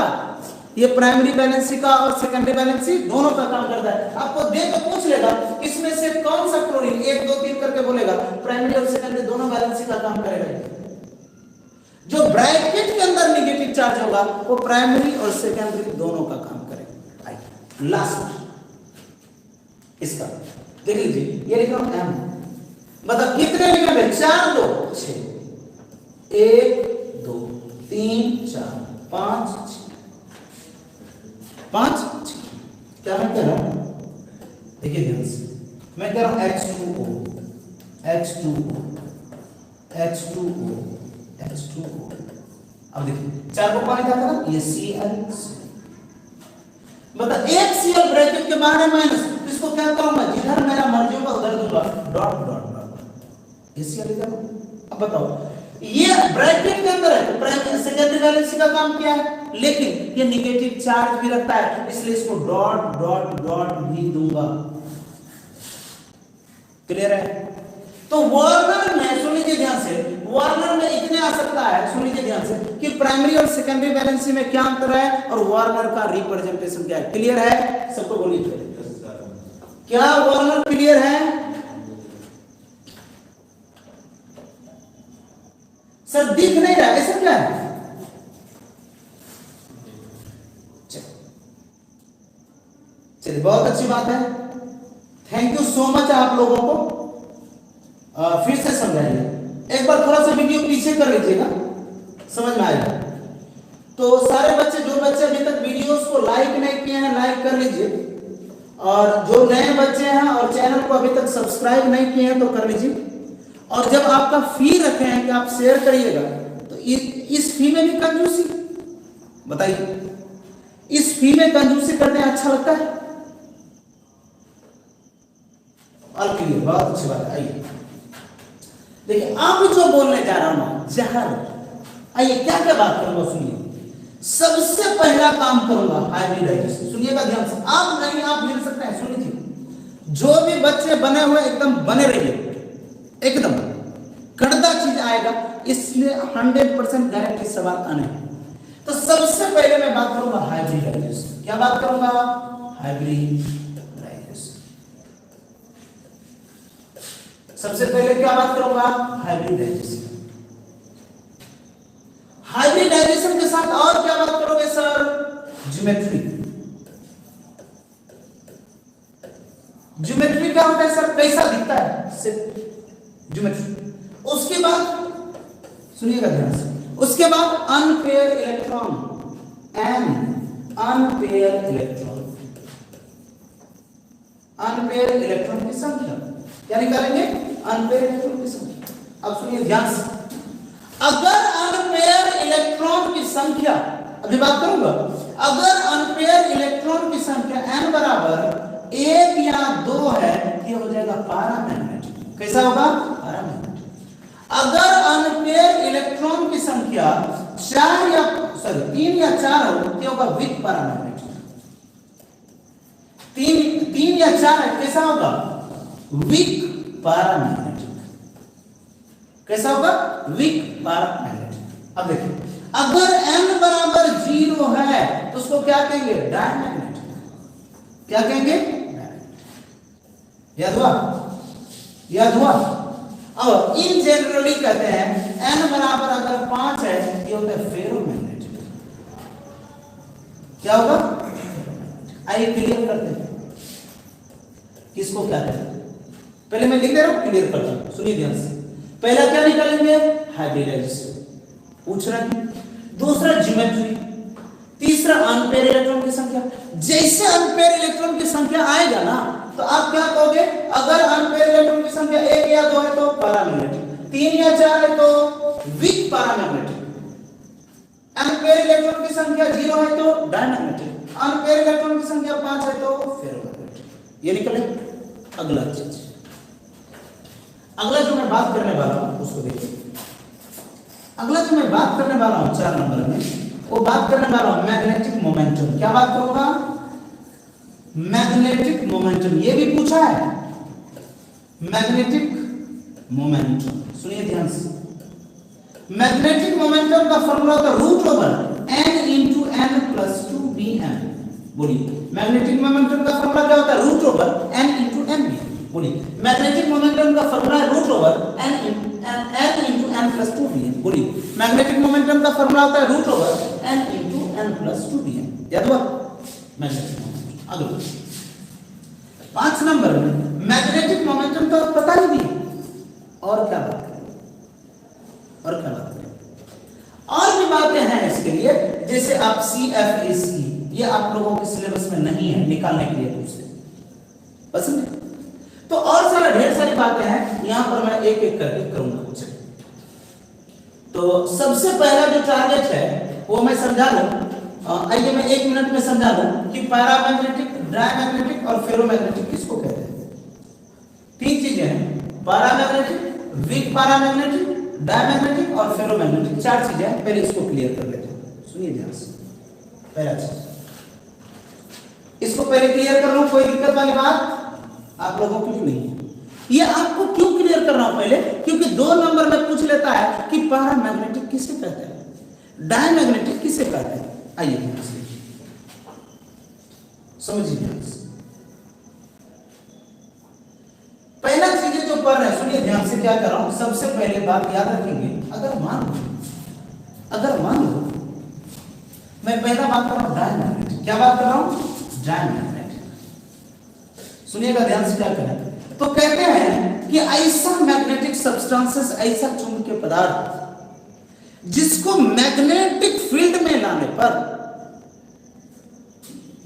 ये प्राइमरी बैलेंसी का और सेकेंडरी बैलेंसी दोनों का काम करता है। आपको दे तो पूछ लेगा इसमें से कौन सा क्लोरीन 1 2 3 करके बोलेगा, प्राइमरी और सेकेंडरी दोनों बैलेंसी का काम करेगा। जो ब्रैकेट के अंदर नेगेटिव चार्ज होगा वो प्राइमरी और सेकेंडरी दोनों का काम करेगा। आइए लास्ट इसका देख लीजिए, ये लिख रहा हूं M, मतलब कितने लिगेंड है? 4 2 6 1 2 3 4 5 6 5 6। क्या मैं कह रहा हूं? देखिए ध्यान से, मैं कह रहा हूं H2O H2O H2O H2O। अब देखिए 4 को पानी था ना, ये Cl, मतलब एक Cl ब्रैकेट के बाहर है माइनस, इसको क्या करूंगा? जिधर मेरा मर्जी होगा उधर दूंगा डॉट डॉट डॉट। ये Cl इधर। अब बताओ, ये ब्रैकेट के अंदर है, प्राइमरी सेकेंडरी बैलेंसी का काम क्या है? लेकिन ये नेगेटिव चार्ज भी रखता है, इसलिए इसको डॉट डॉट डॉट भी दूंगा। क्लियर है? तो वार्नर में सुन लीजिए ध्यान से, वार्नर में इतने आ सकता है, सुन लीजिए ध्यान से, कि प्राइमरी और सेकेंडरी बैलेंसी में क्या अंतर है और वार्नर का रिप्रेजेंटेशन क्या है। क्लियर है? सबको बोलिए, क्या वार्नर क्लियर है? सर दिख नहीं रहा, ऐसा क्या है? चलिए बहुत अच्छी बात है, थैंक यू सो मच आप लोगों को। फिर से समझाइए, एक बार थोड़ा सा वीडियो पीछे कर लीजिएगा, समझ में आएगा। तो सारे बच्चे, जो बच्चे अभी तक वीडियोस को लाइक नहीं किए हैं, लाइक कर लीजिए, और जो नए बच्चे हैं और चैनल को अभी तक सब्सक्राइब नहीं किए हैं तो कर लीजिए। और जब आपका फी रखे हैं कि आप शेयर करिएगा, तो इस फी में भी कंजूसी बताइए, इस फी में कंजूसी करने अच्छा लगता है? और क्लियर, बहुत अच्छी बात है। आइए देखिए, अब जो बोलने जा रहा हूं जहर, आइए क्या क्या बात करूंगा सुनिए। सबसे पहला काम करूंगा हाइब्रिडाइजेशन। सुनिएगा ध्यान से, आप नहीं आप मिल सकते हैं, सुन लीजिए। जो भी बच्चे बने हुए एकदम बने रहिए, एकदम कड़दा चीज आएगा, इसलिए 100% गारंटी सवाल आने। तो सबसे पहले मैं बात करूंगा हाइब्रिडाइजेशन। क्या बात करूंगा? हाइब्रिडाइजेशन। सबसे पहले क्या बात करूंगा? हाइब्रिडाइजेशन। हाइब्रिडाइजेशन के साथ और क्या बात करोगे सर? ज्योमेट्री। ज्योमेट्री क्या होता है सर? कैसा दिखता है सिर्फ ज्योमेट्री। उसके बाद सुनिएगा ध्यान से, उसके बाद unpaired electron and unpaired electron, unpaired electron की संख्या क्या निकालेंगे? अनपेयर इलेक्ट्रॉन की संख्या। अब सुनिए ध्यान से, अगर अनपेयर इलेक्ट्रॉन की संख्या, अभी बात करूंगा, अगर अनपेयर इलेक्ट्रॉन की संख्या n बराबर 1 या 2 है, ये हो जाएगा पैरामैग्नेटिक। कैसा होगा? पैरामैग्नेटिक। अगर अनपेयर इलेक्ट्रॉन की संख्या 3 या 4 हो, ये होगा वीक पैरामैग्नेटिक। 3 या 4 है, कैसा होगा? Weak paramagnetic. कैसा होगा? Weak paramagnetic. अब देखिए, अगर n बराबर 0 है तो उसको क्या कहेंगे? डायमैग्नेटिक। क्या कहेंगे? याद हुआ? याद हुआ? और इन जनरली कहते हैं n बराबर अगर 5 है, ये होता है फेरोमैग्नेटिक। क्या होगा? आइए क्लियर करते हैं किसको क्या कहते हैं। पहले मैं लिख दे रहा हूं, क्लियर करता हूं, सुनिए ध्यान से। पहला क्या निकालेंगे? हाइब्रिडाइजेशन पूछ रहे हैं। दूसरा ज्योमेट्री। तीसरा अनपेयर इलेक्ट्रॉन की संख्या। जैसे अनपेयर इलेक्ट्रॉन की संख्या आएगा ना, तो आप क्या कहोगे? अगर अनपेयर इलेक्ट्रॉन की संख्या 1 या 2 है तो पैरामैग्नेटिक, 3 या 4 है तो वीक पैरामैग्नेटिक, अनपेयर इलेक्ट्रॉन की संख्या 0 है तो डायमैग्नेटिक, अनपेयर इलेक्ट्रॉन की संख्या 5 है तो फेरोमैग्नेटिक। ये निकले। अगला चीज, अगला जो मैं बात करने वाला हूं उसको देखिए। अगला जो मैं बात करने वाला हूं 4 नंबर में, वो बात करने वाला हूं मैग्नेटिक मोमेंटम। क्या बात करूंगा? Magnetic momentum. ये भी पूछा है, मैग्नेटिक मोमेंटम। सुनिए ध्यान से। मैग्नेटिक मोमेंटम का फॉर्मूला होता है root over n into n plus 2bm। बोलिए, मैग्नेटिक मोमेंटम का फॉर्मूला क्या होता है? Root over n into n। बोलिए, मैग्नेटिक मोमेंटम का फॉर्मूला है root over n into n plus 2bm। बोलिए, मैग्नेटिक मोमेंटम का फॉर्मूला होता है root over n into n plus 2bm। याद हुआ? Magnetic momentum. अगला 5 नंबर में मैग्नेटिक मोमेंटम तो पता ही नहीं, और क्या बात करें? और क्या बात करें? और भी बातें हैं इसके लिए, जैसे आप CFAC, ये आप लोगों के सिलेबस में नहीं है, निकालने के लिए पूछते पसंद है। तो और सारा ढेर सारी बातें हैं, यहां पर मैं एक एक करके करूंगा कुछ। तो सबसे पहला जो टारगेट है वो मैं समझा लूं। आइए मैं 1 मिनट में समझा दूं कि पैरामैग्नेटिक, डायमैग्नेटिक और फेरोमैग्नेटिक किसको कहते हैं। 3 चीजें हैं, पैरामैग्नेटिक, वीक पैरामैग्नेटिक, डायमैग्नेटिक और फेरोमैग्नेटिक। 4 चीजें हैं, पहले इसको क्लियर कर लेते हैं। सुनिए ध्यान से। पहला चीज इसको पहले क्लियर कर लूं, कोई दिक्कत वाली बात आप लोगों को नहीं है। ये आपको क्यों क्लियर करना हो पहले? क्योंकि 2 नंबर में पूछ लेता है कि पैरामैग्नेटिक किसे कहते हैं, डायमैग्नेटिक किसे कहते हैं। आइए ध्यान से समझिए ध्यान से। पहला चीजें जो पढ़ रहे हैं, सुनिए ध्यान से क्या कर रहा हूं। सबसे पहले बात याद रखेंगे, अगर मान लो मैं पहला बात कर रहा हूं डायमैग्नेटिक। क्या बात कर रहा हूं? डायमैग्नेटिक। सुनिएगा ध्यान से क्या करें। तो कहते हैं कि ऐसा मैग्नेटिक सब्सटेंसेस, ऐसा चुंबकीय पदार्थ जिसको मैग्नेटिक फील्ड में लाने पर,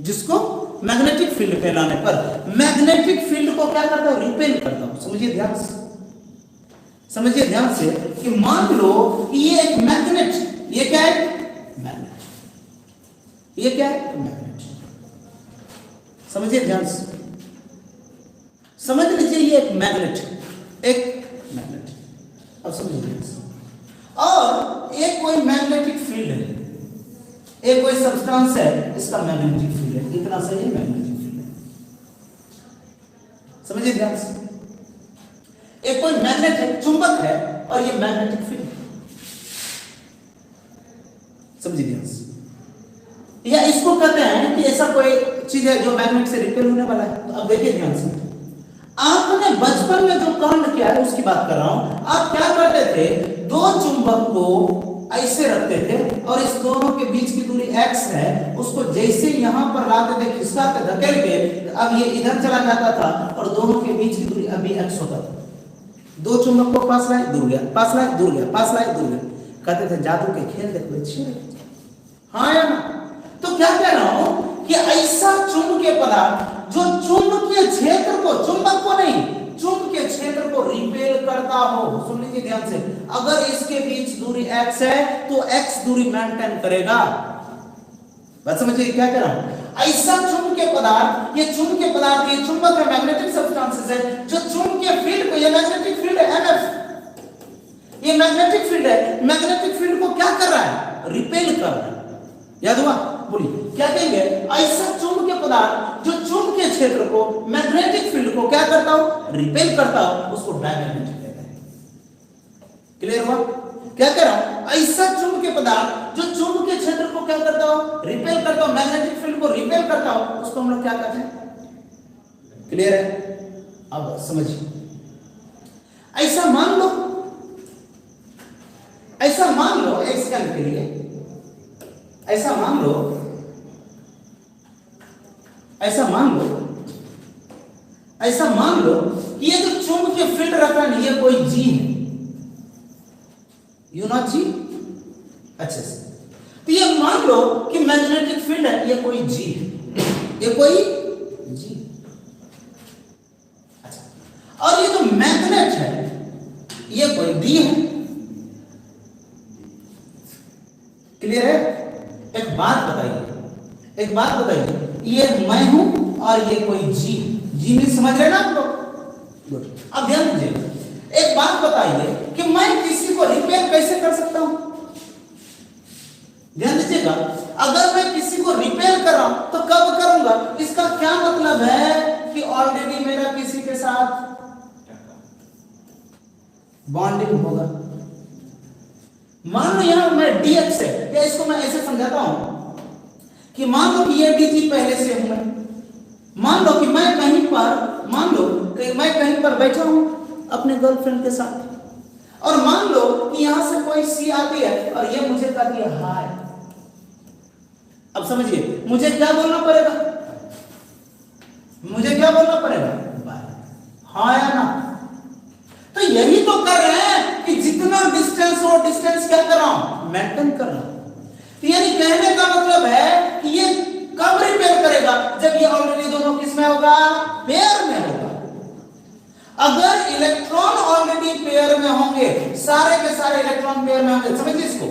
जिसको मैग्नेटिक फील्ड पे लाने पर मैग्नेटिक फील्ड को क्या करता है? रिपेल करता हूं। समझिए ध्यान से, समझिए ध्यान से कि मान लो ये एक मैग्नेट, ये क्या है? मैग्नेट। ये क्या है? मैग्नेट। समझिए ध्यान से, समझ लीजिए ये एक मैग्नेट, एक मैग्नेट। अब समझिए ध्यान से। और एक कोई मैग्नेटिक फील्ड है, एक कोई सब्सटेंस है, इसका मैग्नेटिक फील्ड है, इतना सही मैग्नेटिक फील्ड है। समझिए ध्यान से। एक कोई मैग्नेट है, चुंबक है, और ये मैग्नेटिक फील्ड है। समझिए ध्यान से। या इसको कहते हैं कि ऐसा कोई चीज है जो मैग्नेट से रिपेल होने वाला है। तो अब देखिए ध्यान से, आपने बचपन में जो कांड किया है उसकी बात कर रहा हूं। आप क्या करते थे? 2 चुंबक को ऐसे रखते थे और इस दोनों के बीच की दूरी x है, उसको जैसे यहां पर लाते थे, खिसकाते, धकेल के, अब ये इधर चला जाता था और दोनों के बीच की दूरी अभी x होता था। 2 चुंबक को पास लाए, दूर गया, पास लाए, दूर गया, पास लाए, दूर गया। कहते थे जादू के खेल देखो अच्छे। हाँ या ना? तो क्या कह रहा हूं कि ऐसा चुंबकीय पदार्थ जो चुंबकीय क्षेत्र को, चुंबक को नहीं, चुंबकीय क्षेत्र को रिपेल करता हो। सुन लीजिए ध्यान से। अगर इसके बीच दूरी x है तो x दूरी मेंटेन करेगा। बात समझिए क्या कह रहा हूं? ऐसा चुंबकीय पदार्थ, ये चुंबकीय पदार्थ, ये चुंबक है, मैग्नेटिक सब्सटेंसेस है, जो चुंबकीय फील्ड को, ये मैग्नेटिक फील्ड है एमएफ, ये मैग्नेटिक फील्ड है, मैग्नेटिक फील्ड को क्या कर रहा है? रिपेल कर रहा है। याद हुआ? बोलिए क्या कहेंगे? ऐसा चुंबकीय पदार्थ जो चुंबकीय क्षेत्र को, मैग्नेटिक फील्ड को क्या करता हो? रिपेल करता हो, उसको डायमैग्नेटिक कहते हैं। क्लियर हुआ? क्या कह रहा हूं? ऐसा चुंबकीय पदार्थ जो चुंबकीय क्षेत्र को क्या करता हो? रिपेल करता हो, मैग्नेटिक फील्ड को रिपेल करता हो, उसको हम लोग क्या कहते हैं? क्लियर है? अब समझिए, ऐसा मान लो, ऐसा मान लो एक सेकंड के लिए, ऐसा मान लो, ऐसा मान लो, ऐसा मान लो कि ये जो चुंबकीय फील्ड रखा है ये कोई जी है, यू नॉट जी, अच्छे से। तो ये मान लो कि मैग्नेटिक फील्ड है, ये कोई जी है, ये कोई जी, अच्छा, और ये जो मैग्नेट है ये कोई डी है। क्लियर है? एक बात बताइए, एक बात बताइए, ये मैं हूं और ये कोई जी, जी में समझ रहे ना आप लोग? अब ध्यान दीजिए, एक बात बताइए कि मैं किसी को रिपेल कैसे कर सकता हूं? ध्यान दीजिएगा, अगर मैं किसी को रिपेल कर रहा हूं तो कब करूंगा? इसका क्या मतलब है कि ऑलरेडी मेरा किसी के साथ बॉन्डिंग होगा। मान लो यहां मैं डीएक्स है, या इसको मैं ऐसे समझाता हूं कि मान लो कि ये डीजी पहले से हूं मैं, मान लो कि मैं कहीं पर, मान लो कि मैं कहीं पर बैठा हूं अपने गर्लफ्रेंड के साथ, और मान लो कि यहां से कोई सी आती है और ये मुझे कहती है हाय। अब समझिए मुझे क्या बोलना पड़ेगा? मुझे क्या बोलना पड़ेगा? बाय, हाँ या ना? तो यही तो कर रहे हैं कि जितना डिस्टेंस हो, डिस्टेंस क्या कर रहा हूं? मेंटेन कर रहा हूं। तो यानी कहने का मतलब है कि ये कब रिपेयर करेगा? जब ये ऑलरेडी दोनों किस में होगा? पेयर में होगा। अगर इलेक्ट्रॉन ऑलरेडी पेयर में होंगे, सारे के सारे इलेक्ट्रॉन पेयर में होंगे, समझिए इसको,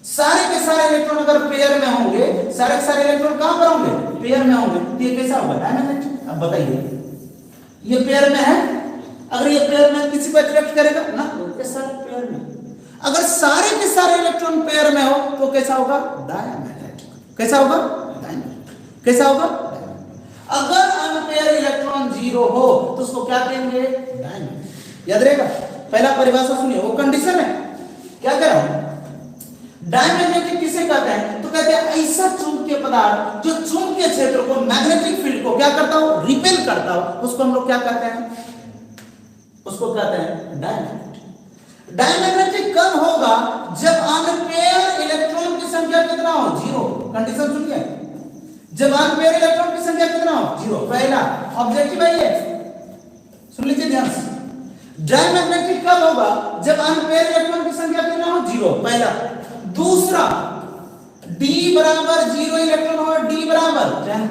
सारे के सारे इलेक्ट्रॉन अगर पेयर में होंगे, सारे के सारे इलेक्ट्रॉन कहां पर होंगे? पेयर में होंगे, तो ये कैसा होगा? डायमैग्नेटिक। अब बताइए, ये पेयर में है, अगर ये पेयर में किसी को अट्रैक्ट करेगा ना? ये सारे पेयर में। अगर सारे के सारे इलेक्ट्रॉन पेयर में हो तो कैसा होगा? डायमैग्नेटिक। कैसा होगा? डायमैग्नेटिक। कैसा होगा? अगर अनपेयर इलेक्ट्रॉन जीरो हो तो उसको क्या कहेंगे? डायमैग्नेटिक। याद रहेगा? पहला परिभाषा सुनिए, वो कंडीशन है। क्या कह रहा हूं? डायमैग्नेटिक किसे कहते हैं? तो कहते हैं ऐसा चुंबकीय पदार्थ जो चुंबकीय क्षेत्र को, मैग्नेटिक फील्ड को क्या करता हो? रिपेल करता हो, उसको हम लोग क्या कहते हैं? उसको कहते हैं डायमैग्नेटिक। डायमैग्नेटिक कब होगा? जब अनपेयर इलेक्ट्रॉन की संख्या कितना हो? जीरो। कंडीशन सुनिए, जब अनपेयर इलेक्ट्रॉन की संख्या कितना हो? जीरो। पहला ऑब्जेक्टिव है ये, सुन लीजिए ध्यान से। डायमैग्नेटिक कब होगा? जब अनपेयर इलेक्ट्रॉन की संख्या कितना हो? जीरो। पहला। दूसरा, d बराबर जीरो इलेक्ट्रॉन हो, d बराबर 10।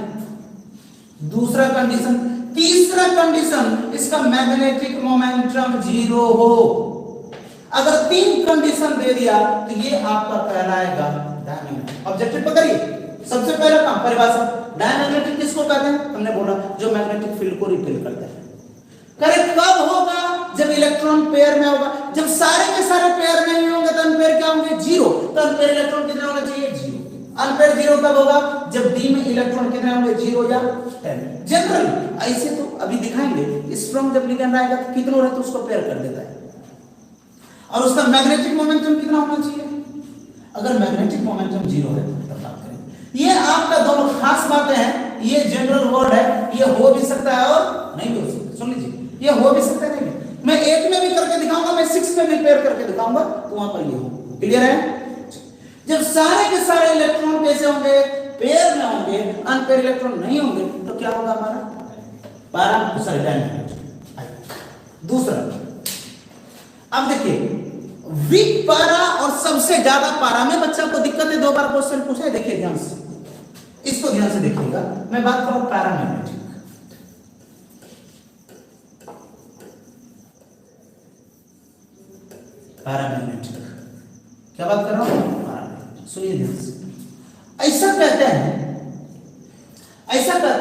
दूसरा कंडीशन। तीसरा कंडीशन, इसका मैग्नेटिक मोमेंटम जीरो हो। अगर तीन कंडीशन दे दिया तो ये आपका कहलाएगा डायमैग्नेटिक। ऑब्जेक्टिव पकड़िए, सबसे पहला काम परिभाषा। डायमैग्नेटिक किसको कहते हैं? हमने बोला जो मैग्नेटिक फील्ड को रिपेल करता है। करेक्ट कब होगा? जब इलेक्ट्रॉन पेयर में होगा। जब सारे के सारे पेयर में नहीं होंगे तो अनपेयर क्या होंगे? जीरो। तो अनपेयर इलेक्ट्रॉन कितने होना चाहिए? जीरो। अनपेयर जीरो कब होगा? जब डी में इलेक्ट्रॉन कितने होंगे? जीरो या 10। जनरली ऐसे तो अभी दिखाएंगे, स्ट्रॉन्ग जब लिगेंड आएगा तो कितना रहता है उसको पेयर कर देता है। और उसका मैग्नेटिक मोमेंटम कितना होना चाहिए? अगर मैग्नेटिक मोमेंटम जीरो है तब बात करेंगे। ये आपका दोनों खास बातें हैं, ये जनरल वर्ड है, ये हो भी सकता है और नहीं भी हो सकता। सुन लीजिए, ये हो भी सकता है, नहीं। मैं 8 में भी करके दिखाऊंगा, मैं 6 में भी पेयर करके दिखाऊंगा, तो वहां पर ये हो। क्लियर है? जब सारे के सारे इलेक्ट्रॉन कैसे होंगे? पेयर में होंगे, अनपेयर इलेक्ट्रॉन नहीं होंगे, तो क्या होगा हमारा? पारा सॉरी डायमैग्नेटिक। दूसरा, अब देखिए, वीक पारा और सबसे ज्यादा पारा में बच्चा को दिक्कत है। 2 बार क्वेश्चन पूछा है, देखिए ध्यान से, इसको ध्यान से देखिएगा। मैं बात करूं पैरामैग्नेटिक। पैरामैग्नेटिक क्या बात कर रहा हूं? पैरामैग्नेटिक। सुनिए ध्यान से। ऐसा कहते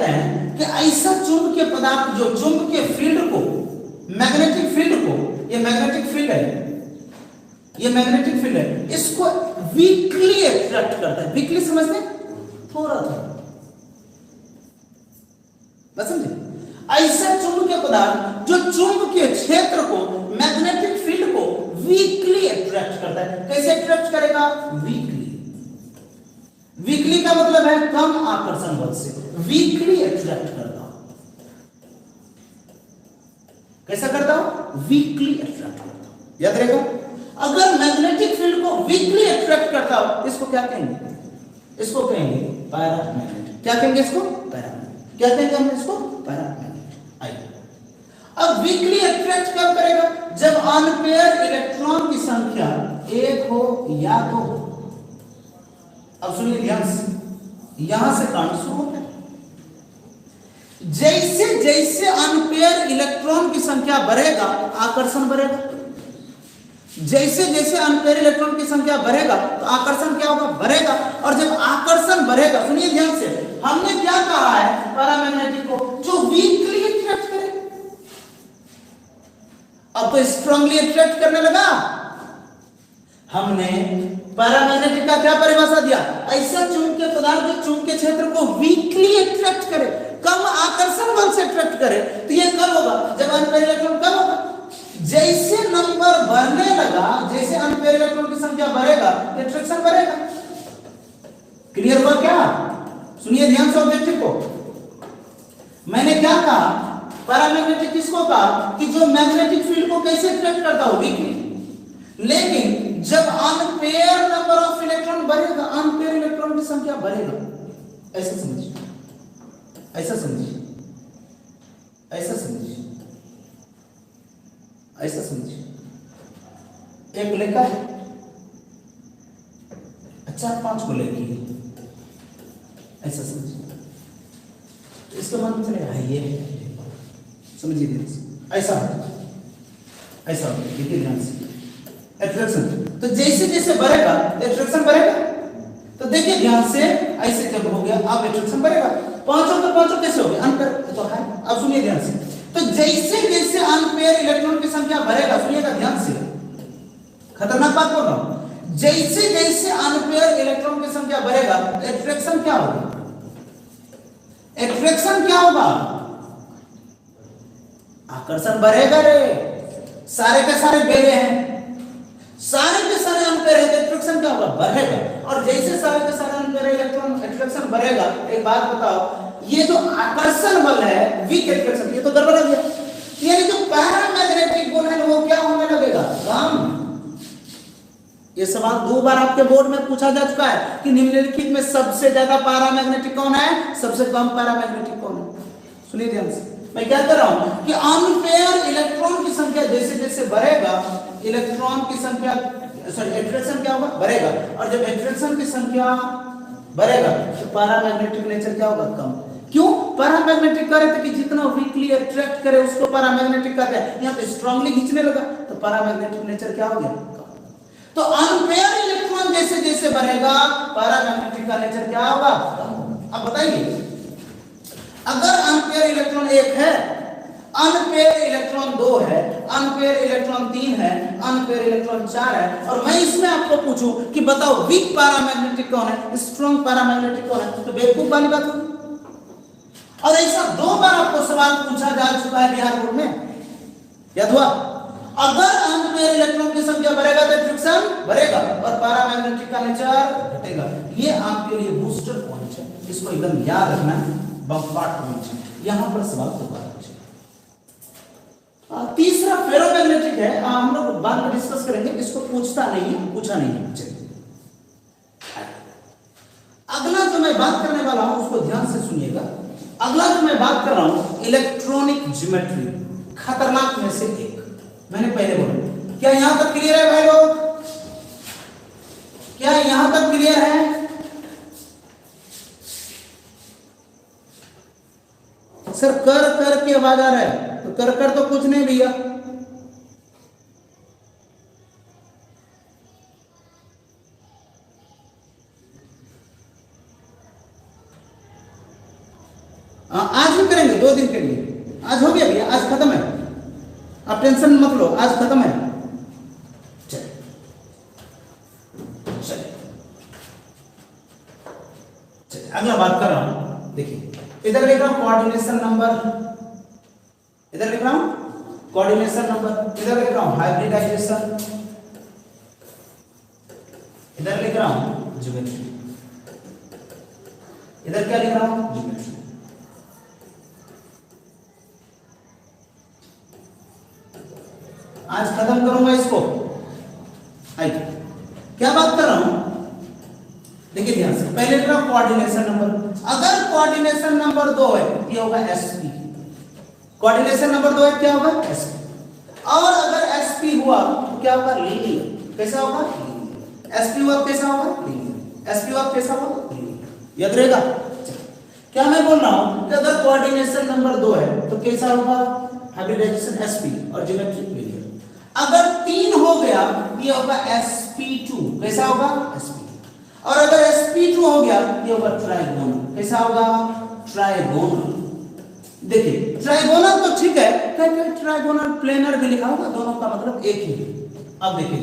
हैं कि ऐसा चुंबकीय पदार्थ जो चुंबकीय फील्ड को, मैग्नेटिक फील्ड को, ये मैग्नेटिक फील्ड है, ये मैग्नेटिक फील्ड है, इसको वीकली अट्रैक्ट करता है। वीकली समझते हैं? थोड़ा थोड़ा, बस समझे? ऐसा चुंबकीय पदार्थ जो चुंबकीय क्षेत्र को, मैग्नेटिक फील्ड को वीकली अट्रैक्ट करता है। कैसे अट्रैक्ट करेगा? वीकली। वीकली का मतलब है कम आकर्षण बल से वीकली अट्रैक्ट करता हूं। कैसा करता हूं? वीकली अट्रैक्ट करता हूं। याद रहेगा? अगर मैग्नेटिक फील्ड को वीकली अट्रैक्ट करता हो, इसको क्या कहेंगे? इसको कहेंगे पैरामैग्नेटिक। क्या कहेंगे इसको? पैरामैग्नेटिक। क्या कहेंगे हम इसको? पैरामैग्नेटिक। आइए, अब वीकली अट्रैक्ट कब करेगा? जब अनपेयर इलेक्ट्रॉन की संख्या 1 हो या 2 हो। अब सुनिए ध्यान से, यहां से कांड शुरू होता है। जैसे जैसे अनपेयर इलेक्ट्रॉन की संख्या बढ़ेगा, आकर्षण बढ़ेगा। जैसे जैसे अनपेयर इलेक्ट्रॉन की संख्या बढ़ेगा तो आकर्षण क्या होगा? बढ़ेगा। और जब आकर्षण बढ़ेगा, सुनिए ध्यान से, हमने क्या कहा है? पैरामैग्नेटिक को जो वीकली अट्रैक्ट करे, अब तो स्ट्रांगली अट्रैक्ट करने लगा। हमने पैरामैग्नेटिक का क्या परिभाषा दिया? ऐसा चुंबकीय पदार्थ जो चुंबकीय क्षेत्र को वीकली अट्रैक्ट करे, कम आकर्षण बल से अट्रैक्ट करे। तो ये कब होगा? जब अनपेयर इलेक्ट्रॉन कब होगा? जैसे नंबर बढ़ने लगा, जैसे अनपेयर इलेक्ट्रॉन की संख्या बढ़ेगा, अट्रैक्शन बढ़ेगा। क्लियर हुआ क्या? सुनिए ध्यान से ऑब्जेक्टिव को। मैंने क्या कहा? पैरामैग्नेटिक किसको कहा? कि जो मैग्नेटिक फील्ड को कैसे अट्रैक्ट करता हो? वीकली। लेकिन जब अनपेयर नंबर ऑफ इलेक्ट्रॉन बढ़ेगा, अनपेयर इलेक्ट्रॉन की संख्या बढ़ेगा। ऐसा समझिए, ऐसा समझिए, ऐसा समझिए, ऐसा समझिए। एक लेखा है, अच्छा 5 को लेखी है, ऐसा समझिए। तो इसका मन चलेगा ये, समझिए ध्यान से। ऐसा ऐसा देखिए ध्यान से, अट्रैक्शन। तो जैसे जैसे बढ़ेगा अट्रैक्शन बढ़ेगा। तो देखिए ध्यान से, ऐसे जब हो गया अब अट्रैक्शन बढ़ेगा। पांचों तो पांचों कैसे हो गए? अनपेयर तो है। अब सुनिए ध्यान से, तो जैसे जैसे अनपेयर इलेक्ट्रॉन की संख्या बढ़ेगा, सुनिएगा ध्यान से, खतरनाक बात बोल रहा हूं, जैसे जैसे अनपेयर इलेक्ट्रॉन की संख्या बढ़ेगा, अट्रैक्शन क्या होगा? अट्रैक्शन क्या होगा? आकर्षण बढ़ेगा रे। सारे के सारे बेरे हैं, सारे के सारे अनपेयर है, अट्रैक्शन क्या होगा? बढ़ेगा। और जैसे सारे के सारे अनपेयर इलेक्ट्रॉन, अट्रैक्शन बढ़ेगा। एक बात बताओ, ये जो आकर्षण बल है, वीक अट्रैक्शन, ये तो गड़बड़ हो गया। यानी जो पैरामैग्नेटिक बल है वो क्या होने लगेगा? कम। ये सवाल 2 बार आपके बोर्ड में पूछा जा चुका है कि निम्नलिखित में सबसे ज्यादा पैरामैग्नेटिक कौन है, सबसे कम पैरामैग्नेटिक कौन है? सुनिए ध्यान से, मैं क्या कर रहा हूं कि अनपेयर इलेक्ट्रॉन की संख्या जैसे जैसे बढ़ेगा, इलेक्ट्रॉन की संख्या, सॉरी, अट्रैक्शन क्या होगा? बढ़ेगा। और जब अट्रैक्शन की संख्या बढ़ेगा तो पैरामैग्नेटिक नेचर क्या होगा? कम। क्यों? पैरामैग्नेटिक करे थे कि जितना वीकली अट्रैक्ट करे उसको पैरामैग्नेटिक कहते हैं। यहां पे स्ट्रांगली खींचने लगा तो पैरामैग्नेटिक नेचर क्या हो गया? तो अनपेयर इलेक्ट्रॉन जैसे जैसे बढ़ेगा, पैरामैग्नेटिक का नेचर क्या होगा? अब बताइए, अगर अनपेयर इलेक्ट्रॉन 1 है, अनपेयर इलेक्ट्रॉन 2 है, अनपेयर इलेक्ट्रॉन 3 है, अनपेयर इलेक्ट्रॉन 4 है, और मैं इसमें आपको पूछूं कि बताओ वीक पैरामैग्नेटिक कौन है, स्ट्रॉन्ग पैरामैग्नेटिक कौन है, तो बेवकूफ वाली बात होगी। और ऐसा 2 बार आपको सवाल पूछा जा चुका है बिहार बोर्ड में, याद हुआ? अगर अनपेयर इलेक्ट्रॉन की संख्या बढ़ेगा तो अट्रैक्शन बढ़ेगा और पैरामैग्नेटिक का नेचर घटेगा। ये आपके लिए बूस्टर पॉइंट है, इसको एकदम याद रखना, बम्पार्ट पॉइंट है। यहां पर सवाल दोबारा तीसरा फेरोमैग्नेटिक है, हम लोग बाद में डिस्कस करेंगे, इसको पूछता नहीं, पूछा नहीं है। चलिए, अगला जो मैं बात करने वाला हूं उसको ध्यान से सुनिएगा। अगला जो मैं बात कर रहा हूं इलेक्ट्रॉनिक ज्योमेट्री, खतरनाक में से एक। मैंने पहले बोला, क्या यहां तक क्लियर है भाई लोग? क्या यहां तक क्लियर है? सर कर कर की आवाज आ रहा है, तो कर तो कुछ नहीं भैया। आज भी करेंगे 2 दिन के लिए, आज हो गया भैया, आज खत्म है, आप टेंशन मत लो, आज खत्म है। चलिए चलिए चलिए अगला बात कर रहा हूं, देखिए इधर लिख रहा हूं कोऑर्डिनेशन नंबर, इधर लिख रहा हूं कोऑर्डिनेशन नंबर, इधर लिख रहा हूं हाइब्रिडाइजेशन, इधर लिख रहा हूं ज्योमेट्री, इधर क्या लिख रहा हूं ज्योमेट्री। आज खत्म करूंगा इसको। आइए क्या बात कर रहा हूं, देखिए ध्यान से, पहले लिख रहा हूं कोऑर्डिनेशन नंबर। अगर कोऑर्डिनेशन नंबर 2 है ये होगा एसपी, कोऑर्डिनेशन नंबर 2 है क्या होगा एसपी, और अगर एसपी हुआ तो क्या होगा लीनियर, कैसा होगा एसपी हुआ कैसा होगा लीनियर, एसपी हुआ कैसा होगा लीनियर, याद रहेगा। क्या मैं बोल रहा हूं कि अगर कोऑर्डिनेशन नंबर 2 है तो कैसा होगा हाइब्रिडाइजेशन एसपी और ज्योमेट्री लीनियर। अगर 3 हो गया ये होगा sp2, कैसा होगा sp, और अगर sp2 हो गया ये होगा ट्राइगोनल, कैसा होगा ट्राइगोनल। देखिए ट्राइगोनल तो ठीक है, क्या ट्राइगोनल प्लेनर भी लिखा होगा, दोनों का मतलब एक ही है। अब देखिए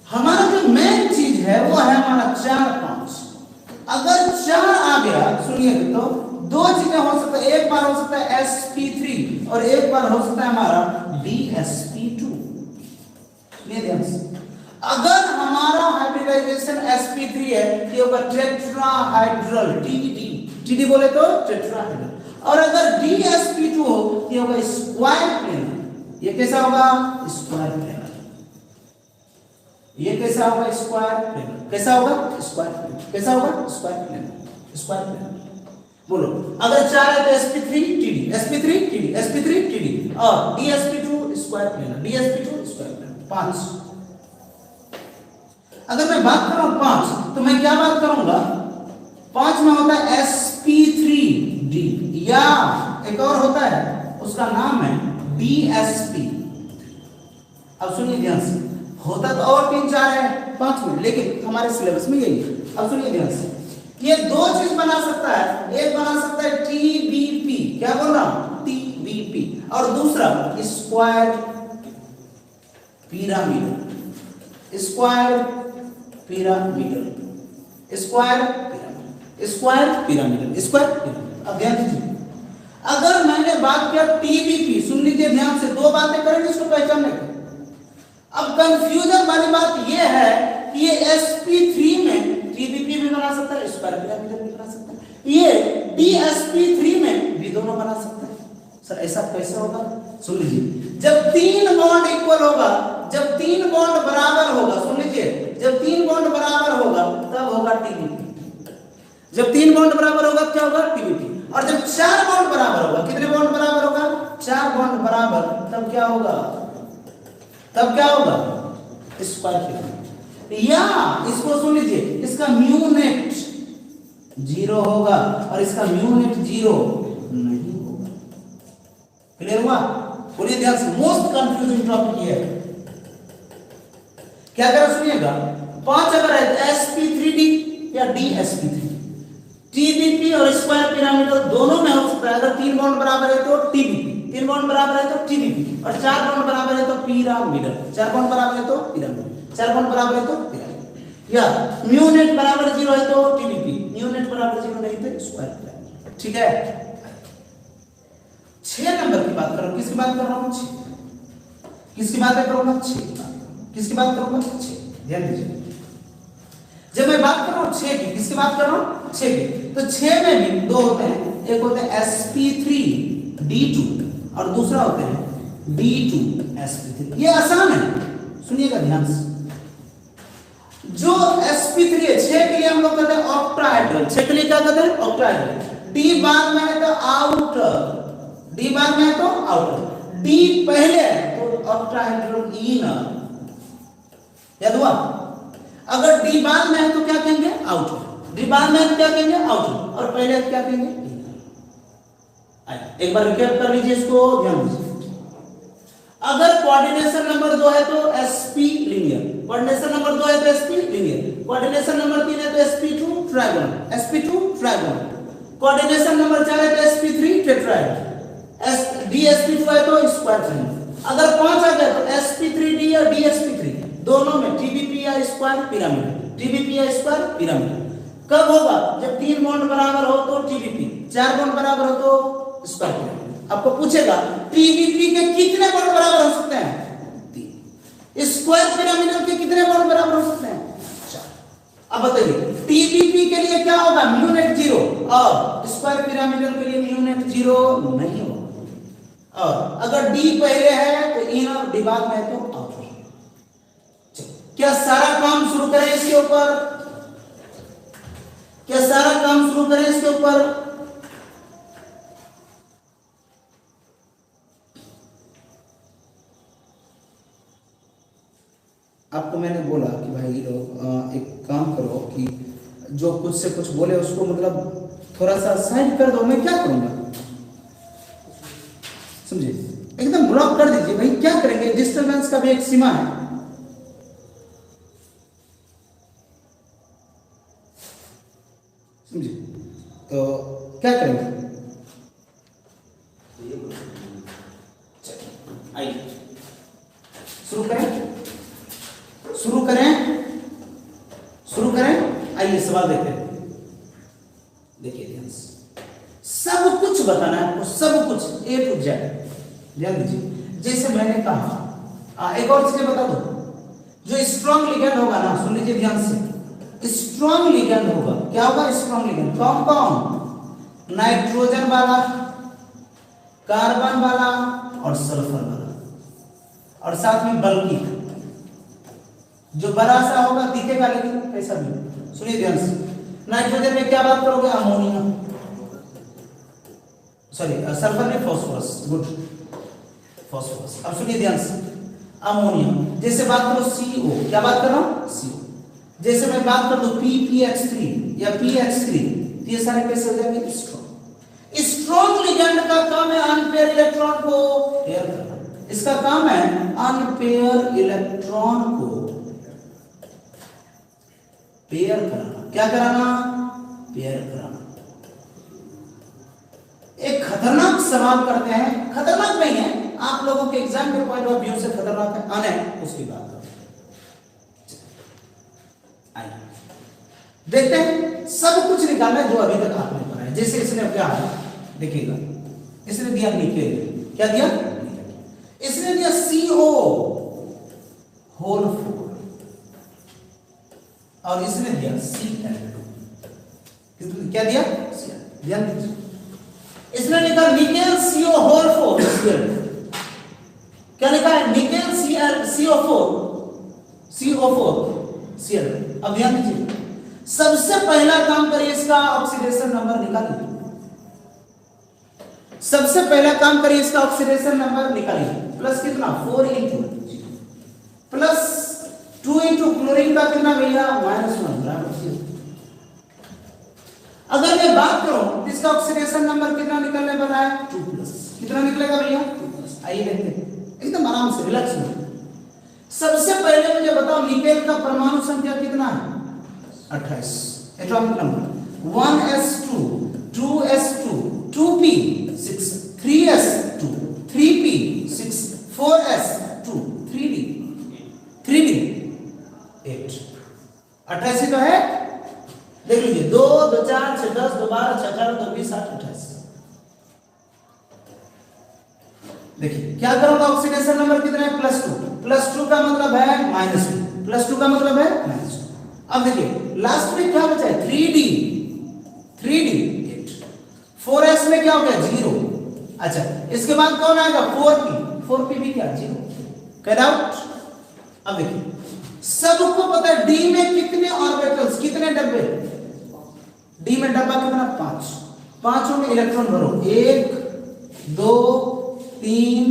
हमारा जो मेन चीज है वो है हमारा 4 5। अगर 4 आ गया सुनिए तो 2 चीजें हो सकता है, एक बार हो सकता है sp3 और एक बार हो सकता है हमारा dsp2। सुनिए ध्यान से, अगर हमारा हाइब्रिडाइजेशन sp3 है ये होगा टेट्राहाइड्रल TD बोले तो टेट्राहाइड्रल, और अगर dsp2 हो ये होगा स्क्वायर प्लेनर, ये कैसा होगा स्क्वायर प्लेनर, ये कैसा होगा स्क्वायर प्लेनर, कैसा होगा स्क्वायर प्लेनर, कैसा होगा स्क्वायर प्लेनर, स्क्वायर प्लेनर। बोलो अगर 4 है तो sp3 TD, sp3 TD, sp3 TD और dsp2 square planar, dsp2 square planar 5। अगर मैं बात करूं 5 तो मैं क्या बात करूंगा, 5 में होता है sp3d, या एक और होता है उसका नाम है dsp। अब सुनिए ध्यान से, होता तो और 3 4 है 5 में, लेकिन हमारे सिलेबस में यही है। अब सुनिए ध्यान से, ये 2 चीज बना सकता है, एक बना सकता है TBP, क्या बोल रहा हूं TBP, और दूसरा square pyramid, square pyramid, square pyramid, square pyramid, square pyramid. अब ध्यान दीजिए, अगर मैंने बात किया TBP, सुन लीजिए ध्यान से, 2 बातें करेंगे इसको पहचानने की। अब कंफ्यूजन वाली बात ये है कि ये sp3 में TBP भी बना सकता है, स्क्वायर पिरामिड भी बना सकता है, ये dsp3 में भी दोनों बना सकता है। सर ऐसा कैसे होगा, सुन लीजिए, जब 3 बॉन्ड इक्वल होगा, जब 3 बॉन्ड बराबर होगा, सुन लीजिए, जब 3 बॉन्ड बराबर होगा तब होगा TBP, जब 3 बॉन्ड बराबर होगा क्या होगा TBP, और जब 4 बॉन्ड बराबर होगा, कितने बॉन्ड बराबर होगा 4 बॉन्ड बराबर, तब क्या होगा, तब क्या होगा स्क्वायर पिरामिड। या इसको सुन लीजिए, इसका म्यू नेट 0 होगा और इसका म्यू नेट 0 नहीं होगा। क्लियर हुआ, बोलिए ध्यान से, मोस्ट कंफ्यूजिंग टॉपिक ये है। क्या करें सुनिएगा, 5 अगर है sp3d या dsp3, TBP और स्क्वायर पिरामिड दोनों में हो सकता है। अगर 3 बॉन्ड बराबर है तो TBP, 3 बॉन्ड बराबर है तो TBP, और 4 बॉन्ड बराबर है तो पिरामिडल, 4 बॉन्ड बराबर है तो पिरामिड, 4 बॉन्ड बराबर है तो पिरामिड, या म्यू नेट बराबर 0 है तो TBP, म्यू नेट बराबर 0 नहीं तो स्क्वायर पिरामिड। ठीक है, 6 नंबर की बात करो, किसकी बात कर रहा हूं 6, किसकी बात करूंगा 6, किसकी बात करूंगा 6, ध्यान दीजिए, जब मैं बात कर रहा हूं 6 की, किसकी बात कर रहा हूं 6 की, तो 6 में भी 2 होते हैं, एक होते हैं sp3d2 और दूसरा होते हैं d2sp3। ये आसान है, सुनिएगा ध्यान से, जो sp3 है 6 के लिए हम लोग कहते हैं ऑक्टाहेड्रल, 6 के लिए क्या कहते हैं ऑक्टाहेड्रल, d बाद में है तो आउटर, d बाद में है तो आउटर, d पहले है तो ऑक्टाहेड्रल इनर, याद हुआ। अगर d बाद में है तो क्या कहेंगे आउटर, d बाद में है तो क्या कहेंगे आउटर, और पहले है तो क्या कहेंगे इनर। एक बार रिकैप कर लीजिए इसको, ध्यान दीजिए। अगर कोऑर्डिनेशन नंबर 2 है तो sp लीनियर, कोऑर्डिनेशन नंबर 2 है तो sp लीनियर, कोऑर्डिनेशन नंबर 3 है तो sp2 trigonal, sp2 trigonal, coordination number 4 है तो sp3 टेट्राहेड्रल, dsp2 है तो स्क्वायर ट्रायंगल। अगर 5 आ गया तो sp3d या dsp3 दोनों में tbp या स्क्वायर पिरामिड, tbp या स्क्वायर पिरामिड। कब होगा? जब 3 बॉन्ड बराबर हो तो tbp, 4 बॉन्ड बराबर हो तो स्क्वायर पिरामिड। आपको पूछेगा tbp के कितने बॉन्ड बराबर हो सकते हैं? 3। स्क्वायर पिरामिडल के कितने बॉन्ड बराबर हो सकते हैं? 4। अब बताइए tbp के लिए क्या होगा? म्यू नेट 0 और स्क्वायर पिरामिडल के लिए म्यू नेट 0 नहीं होगा। और अगर d पहले है तो इन और d बाद में है तो आउटर। क्या सारा काम शुरू करें इसके ऊपर? क्या सारा काम शुरू करें इसके ऊपर? आपको मैंने बोला कि भाई लोग एक काम करो कि जो कुछ से कुछ बोले उसको मतलब थोड़ा सा साइड कर दो। मैं क्या करूंगा समझे? एकदम ब्लॉक कर दीजिए भाई, क्या करेंगे? डिस्टरबेंस का भी एक सीमा है। समझे? तो क्या करेंगे? आइए शुरू करें, शुरू करें, शुरू करें। आइए सवाल देखते हैं। देखिए ध्यान से, सब कुछ बताना है आपको, सब कुछ A to Z। ध्यान दीजिए, जैसे मैंने कहा एक और चीज बता दो, जो स्ट्रॉन्ग लिगेंड होगा ना, सुन लीजिए ध्यान से, स्ट्रॉन्ग लिगेंड होगा। क्या होगा? Strong ligand. कौन कौन? नाइट्रोजन वाला, कार्बन वाला और सल्फर वाला, और साथ में बल्कि जो बड़ा सा होगा दिखेगा लेकिन कैसा भी। सुनिए ध्यान से, नाइट्रोजन में क्या बात करोगे? अमोनिया, सॉरी सल्फर में फास्फोरस, गुड फास्फोरस। अब सुनिए ध्यान से, अमोनिया जैसे बात करो CO, क्या बात कर रहा हूं? CO। जैसे मैं बात कर दूं PPH3 या PH3, तो ये सारे कैसे हो जाएंगे? स्ट्रॉन्ग। स्ट्रॉन्ग लिगेंड का काम है अनपेयर इलेक्ट्रॉन को पेयर करना। इसका काम है अनपेयर इलेक्ट्रॉन को पेयर कराना। क्या कराना? पेयर कराना। एक खतरनाक सवाल करते हैं, खतरनाक नहीं है, आप लोगों के एग्जाम के पॉइंट ऑफ व्यू से खतरनाक है, आने उसकी बात करते हैं। आइए देखते हैं, सब कुछ निकालना है जो अभी तक आपने पढ़ा है। जैसे इसने क्या है देखिएगा, इसने दिया निकेल, क्या दिया? इसने दिया CO होल 4 और इसने दिया Cl2। क्या दिया? ध्यान दीजिए, इसने लिखा निकेल CO होल 4 Cl2। क्या लिखा है? Nickel CO4 Cl2। अब ध्यान दीजिए, सबसे पहला काम करिए इसका ऑक्सीडेशन नंबर निकालिए। सबसे पहला काम करिए इसका ऑक्सीडेशन नंबर निकालिए। प्लस कितना? 4 इंटू प्लस 2 इंटू क्लोरीन का कितना भैया? -1। अगर मैं बात करूं इसका ऑक्सीडेशन नंबर कितना निकलने वाला है? 2+। कितना निकलेगा भैया? 2+। आइए देखते हैं एकदम आराम से, रिलैक्स में। सबसे पहले मुझे बताओ निकेल का परमाणु संख्या कितना है? 28। Atomic number 1s2 2s2 2p6 3s2 3p6 4s2 3d 8। 28 ही तो है, देख लीजिए। 2 2 4 6 10 2 12 6 4 2 20 7 28। देखिए क्या करूंगा? ऑक्सीडेशन नंबर कितना है? +2 का मतलब है -2, +2 का मतलब है -2। अब देखिए लास्ट में क्या बचा है? 3d 8। 4s में क्या हो गया? 0। अच्छा इसके बाद कौन आएगा? 4p भी क्या? 0। Cut out. अब देखिए सबको पता है d में कितने ऑर्बिटल्स, कितने डब्बे? d में डब्बा कितना? 5। पांचों में इलेक्ट्रॉन भरो, 1 2 3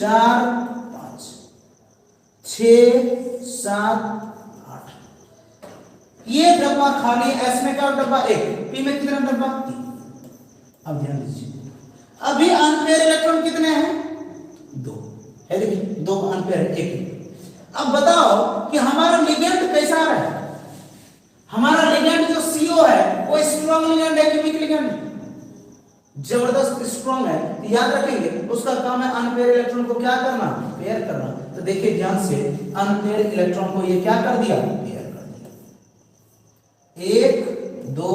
4 5 6 7 8। ये डब्बा खाली, s में क्या डब्बा? 1। p में कितना डब्बा? 3। अब ध्यान दीजिए, अभी अनपेयर इलेक्ट्रॉन कितने हैं? 2 है। देखिए 2 अनपेयर 1। अब बताओ कि हमारा लिगेंड कैसा है? हमारा लिगेंड जो CO है वो स्ट्रॉन्ग लिगेंड है कि वीक लिगेंड? जबरदस्त स्ट्रॉन्ग है, तो याद रखेंगे उसका काम है अनपेयर इलेक्ट्रॉन को क्या करना, पेयर करना। तो देखिए ध्यान से, अनपेयर इलेक्ट्रॉन को ये क्या कर दिया, पेयर कर दिया। 1 2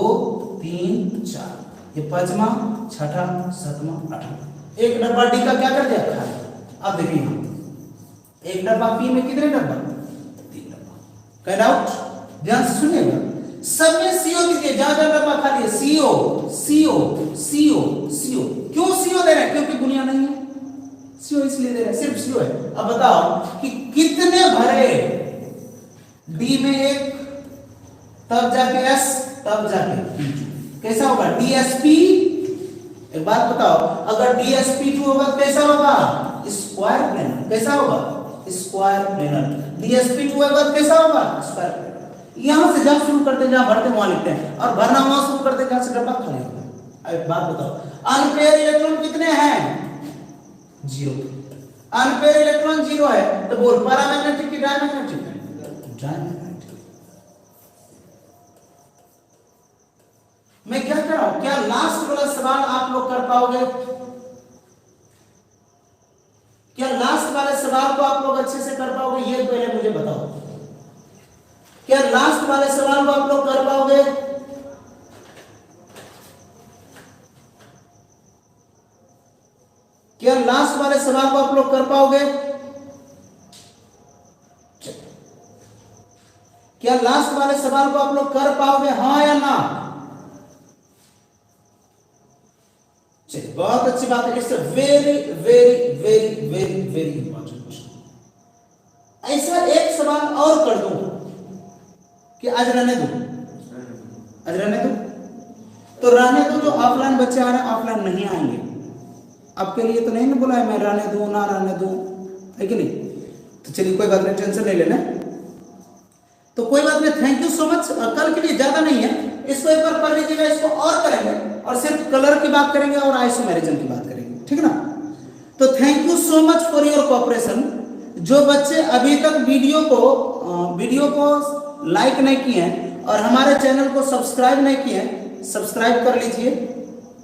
3 4, ये पांचवा, छठा, सातवां, आठवां। एक डब्बा डी का क्या कर दिया, खाली। अब देखिए एक डब्बा पी में कितने डब्बा, 3 डब्बा। कैन आउट, ध्यान से सुनिएगा, सब में सीओ दीजिए, जहां जहां डब्बा खाली है सीओ सीओ सीओ सीओ। क्यों सीओ दे रहे हैं, क्योंकि दुनिया नहीं है, सीओ इसलिए दे रहे हैं, सिर्फ सीओ है। अब बताओ कि कितने भरे, डी में 1, तब जाके एस, तब जाके पी। कैसा होगा, डीएसपी। एक बात बताओ, अगर डीएसपी2 होगा कैसा होगा, स्क्वायर प्लेनर। कैसा होगा, स्क्वायर प्लेनर। डीएसपी2 होगा कैसा होगा, स्क्वायर प्लेनर। यहां से जब शुरू करते जहां भरते वहां लिखते हैं, और भरना वहां शुरू करते जहां से डब्बा खाली होता है। अब एक बात बताओ, अनपेयर इलेक्ट्रॉन कितने हैं, 0। अनपेयर इलेक्ट्रॉन 0 है, तो बोल पैरामैग्नेटिक की डायमैग्नेटिक, डायमैग्नेटिक। मैं क्या कर रहा हूं, क्या लास्ट वाला सवाल आप लोग कर पाओगे, क्या लास्ट वाले सवाल को आप लोग अच्छे से कर पाओगे, ये पहले मुझे बताओ। क्या लास्ट वाले सवाल को आप लोग कर पाओगे, क्या लास्ट वाले सवाल को आप लोग कर पाओगे, क्या लास्ट वाले सवाल को आप लोग कर पाओगे, हाँ या ना। चलिए बहुत अच्छी बात है, इससे very very very very very important question. ऐसा एक सवाल और कर दूं कि आज रहने दो, आज रहने दो, तो रहने दो। जो ऑफलाइन बच्चे आ रहे हैं ऑफलाइन नहीं आएंगे, आपके लिए तो नहीं ना बोला है मैं रहने दूं ना रहने दूं, है कि नहीं। तो चलिए कोई बात नहीं, टेंशन नहीं लेना, तो कोई बात नहीं। Thank you so much. कल के लिए ज्यादा नहीं है, इसको एक बार पढ़ लीजिएगा, इसको और करेंगे और सिर्फ कलर की बात करेंगे और आइसोमेरिज्म की बात करेंगे, ठीक ना। तो thank you so much for your cooperation. जो बच्चे अभी तक वीडियो को लाइक नहीं किए हैं और हमारे चैनल को सब्सक्राइब नहीं किए हैं, सब्सक्राइब कर लीजिए।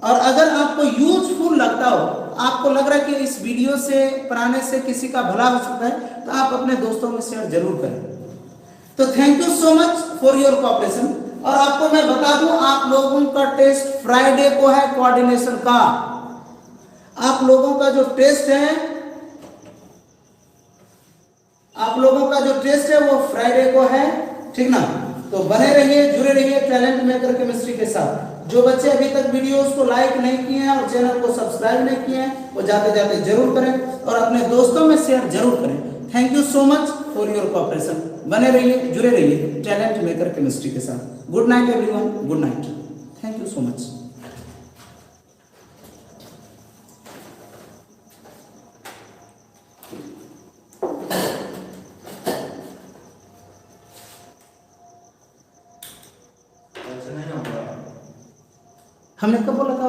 और अगर आपको यूजफुल लगता हो, आपको लग रहा है कि इस वीडियो से पढ़ाने से किसी का भला हो सकता है, तो आप अपने दोस्तों में शेयर जरूर करें। तो thank you so much for your cooperation. और आपको मैं बता दूं, आप लोगों का टेस्ट फ्राइडे को है कोऑर्डिनेशन का। आप लोगों का जो टेस्ट है, आप लोगों का जो टेस्ट है वो फ्राइडे को है, ठीक ना। तो बने रहिए, जुड़े रहिए टैलेंट मेकर केमिस्ट्री के साथ। जो बच्चे अभी तक वीडियोस को लाइक नहीं किए हैं और चैनल को सब्सक्राइब नहीं किए हैं, वो जाते जाते जरूर करें और अपने दोस्तों में शेयर जरूर करें। Thank you so much for your cooperation. बने रहिए, जुड़े रहिए टैलेंट मेकर केमिस्ट्री के साथ। Good night everyone, good night, thank you so much. हमने कब बोला था?